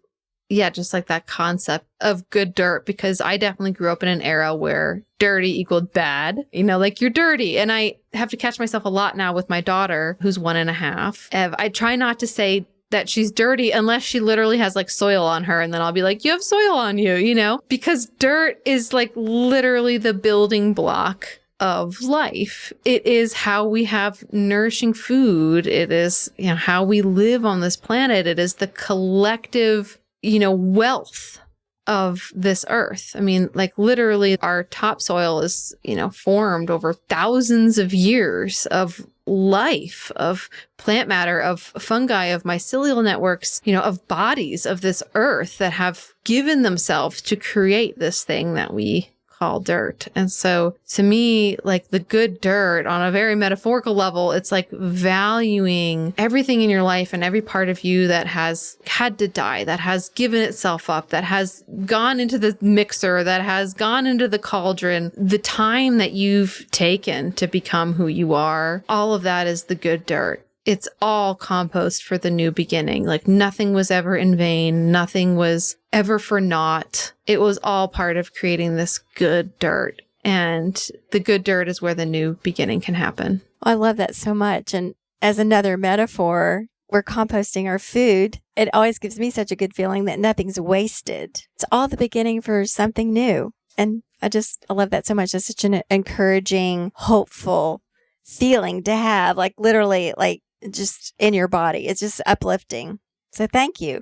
[SPEAKER 2] just like that concept of good dirt, because I definitely grew up in an era where dirty equaled bad, like you're dirty. And I have to catch myself a lot now with my daughter, who's 1.5. I try not to say that she's dirty unless she literally has like soil on her. And then I'll be like, you have soil on you, because dirt is like literally the building block of life. It is how we have nourishing food. It is, how we live on this planet. It is the collective, wealth of this earth. I mean, like literally our topsoil is, formed over thousands of years of life, of plant matter, of fungi, of mycelial networks, of bodies of this earth that have given themselves to create this thing that we call dirt. And so to me, like the good dirt on a very metaphorical level, it's like valuing everything in your life and every part of you that has had to die, that has given itself up, that has gone into the mixer, that has gone into the cauldron, the time that you've taken to become who you are. All of that is the good dirt. It's all compost for the new beginning. Like nothing was ever in vain. Nothing was ever for naught. It was all part of creating this good dirt. And the good dirt is where the new beginning can happen.
[SPEAKER 7] I love that so much. And as another metaphor, we're composting our food. It always gives me such a good feeling that nothing's wasted. It's all the beginning for something new. And I love that so much. It's such an encouraging, hopeful feeling to have, like literally, like just in your body. It's just uplifting. So thank you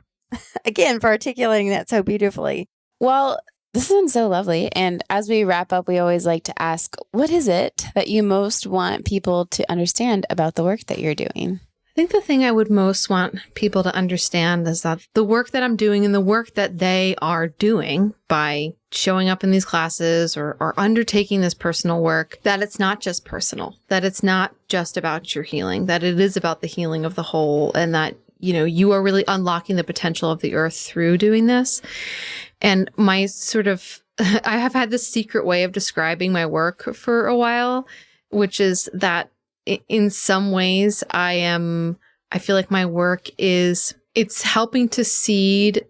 [SPEAKER 7] again for articulating that so beautifully.
[SPEAKER 5] Well, this has been so lovely. And as we wrap up, we always like to ask, what is it that you most want people to understand about the work that you're doing?
[SPEAKER 2] I think the thing I would most want people to understand is that the work that I'm doing and the work that they are doing by showing up in these classes or undertaking this personal work, that it's not just personal, that it's not just about your healing, that it is about the healing of the whole, and that, you know, you are really unlocking the potential of the earth through doing this. And my I have had this secret way of describing my work for a while, which is that in some ways I feel like my work it's helping to seed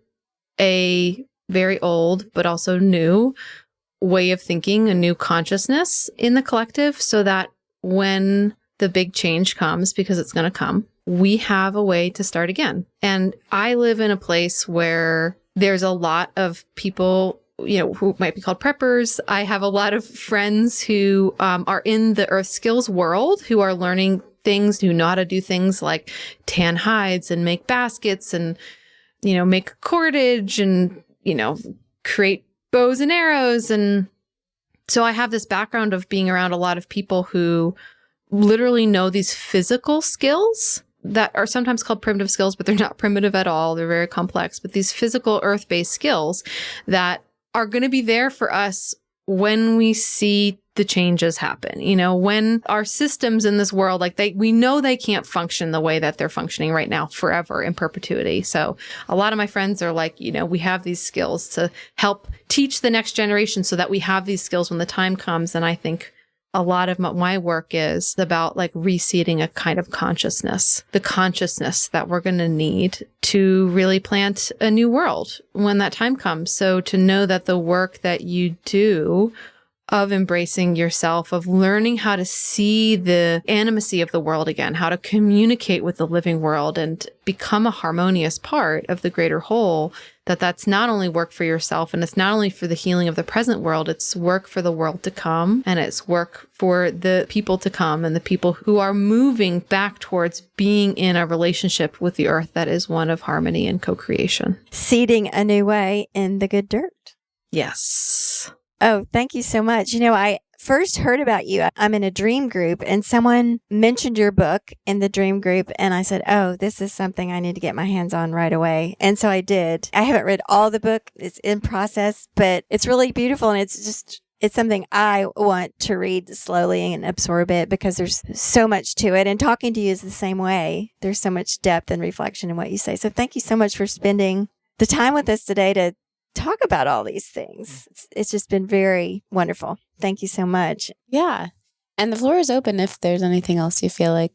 [SPEAKER 2] a very old, but also new way of thinking, a new consciousness in the collective, so that when the big change comes, because it's going to come, we have a way to start again. And I live in a place where there's a lot of people, you know, who might be called preppers. I have a lot of friends who are in the earth skills world, who are learning things, who know how to do things like tan hides and make baskets and, you know, make cordage and, you know, create bows and arrows. And so I have this background of being around a lot of people who literally know these physical skills that are sometimes called primitive skills, but they're not primitive at all. They're very complex, but these physical earth-based skills that are going to be there for us when we see the changes happen. You know, when our systems in this world, like we know they can't function the way that they're functioning right now forever in perpetuity. So a lot of my friends are like, you know, we have these skills to help teach the next generation so that we have these skills when the time comes. And I think a lot of my work is about like reseeding a kind of consciousness, the consciousness that we're going to need to really plant a new world when that time comes. So to know that the work that you do of embracing yourself, of learning how to see the animacy of the world again, how to communicate with the living world and become a harmonious part of the greater whole, that's not only work for yourself and it's not only for the healing of the present world, it's work for the world to come, and it's work for the people to come and the people who are moving back towards being in a relationship with the earth that is one of harmony and co-creation.
[SPEAKER 7] Seeding a new way in the good dirt.
[SPEAKER 2] Yes.
[SPEAKER 7] Oh, thank you so much. You know, I first heard about you. I'm in a dream group and someone mentioned your book in the dream group. And I said, oh, this is something I need to get my hands on right away. And so I did. I haven't read all the book. It's in process, but it's really beautiful. And it's something I want to read slowly and absorb it because there's so much to it. And talking to you is the same way. There's so much depth and reflection in what you say. So thank you so much for spending the time with us today to talk about all these things. It's just been very wonderful. Thank you so much.
[SPEAKER 5] Yeah. And the floor is open if there's anything else you feel like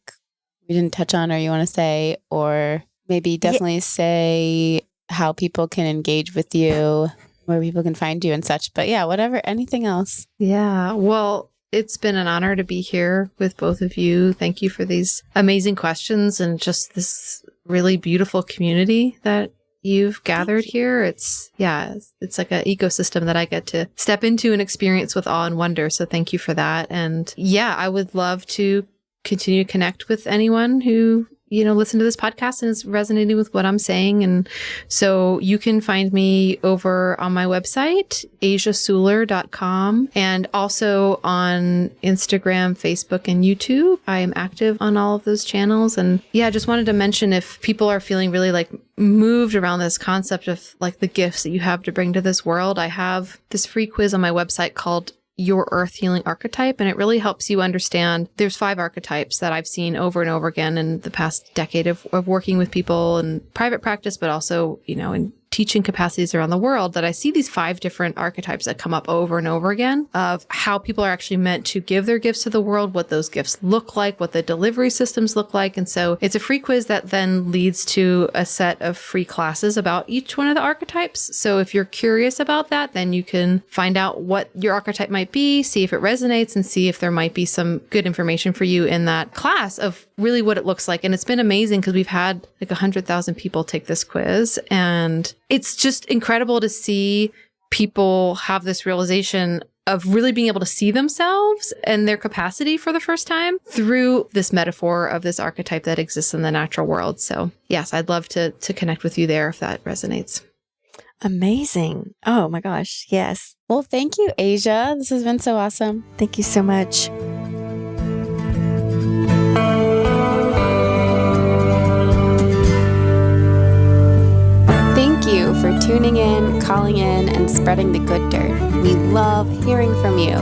[SPEAKER 5] we didn't touch on or you want to say, or maybe definitely say how people can engage with you, where people can find you and such. But yeah, whatever, anything else.
[SPEAKER 2] Yeah. Well, it's been an honor to be here with both of you. Thank you for these amazing questions and just this really beautiful community that you've gathered here. It's like an ecosystem that I get to step into and experience with awe and wonder. So thank you for that. And yeah, I would love to continue to connect with anyone who listen to this podcast and it's resonating with what I'm saying. And so you can find me over on my website, asiasuler.com, and also on Instagram, Facebook, and YouTube. I am active on all of those channels. And I just wanted to mention, if people are feeling really like moved around this concept of like the gifts that you have to bring to this world, I have this free quiz on my website called Your Earth Healing Archetype. And it really helps you understand, there's 5 archetypes that I've seen over and over again in the past decade of working with people in private practice, but also, in teaching capacities around the world, that I see these 5 different archetypes that come up over and over again of how people are actually meant to give their gifts to the world, what those gifts look like, what the delivery systems look like. And so it's a free quiz that then leads to a set of free classes about each one of the archetypes. So if you're curious about that, then you can find out what your archetype might be, see if it resonates, and see if there might be some good information for you in that class of really what it looks like. And it's been amazing because we've had like 100,000 people take this quiz, and it's just incredible to see people have this realization of really being able to see themselves and their capacity for the first time through this metaphor of this archetype that exists in the natural world. So yes, I'd love to connect with you there if that resonates.
[SPEAKER 7] Amazing. Oh my gosh. Yes.
[SPEAKER 5] Well, thank you, Asia. This has been so awesome.
[SPEAKER 7] Thank you so much.
[SPEAKER 5] Thank you for tuning in, calling in, and spreading the good dirt. We love hearing from you.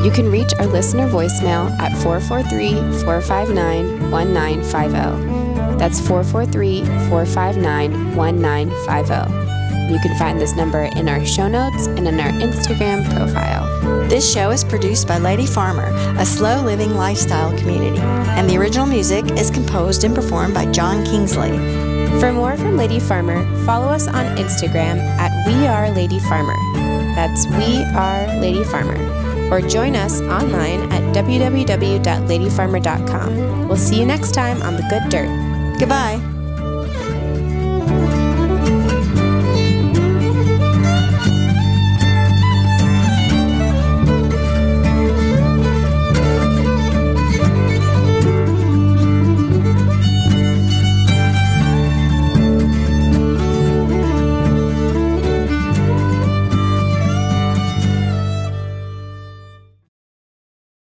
[SPEAKER 5] You can reach our listener voicemail at 443-459-1950. That's 443-459-1950. You can find this number in our show notes and in our Instagram profile.
[SPEAKER 8] This show is produced by Lady Farmer, a slow living lifestyle community, and the original music is composed and performed by John Kingsley.
[SPEAKER 5] For more from Lady Farmer, follow us on Instagram at WeAreLadyFarmer. That's WeAreLadyFarmer. Or join us online at www.ladyfarmer.com. We'll see you next time on The Good Dirt.
[SPEAKER 8] Goodbye.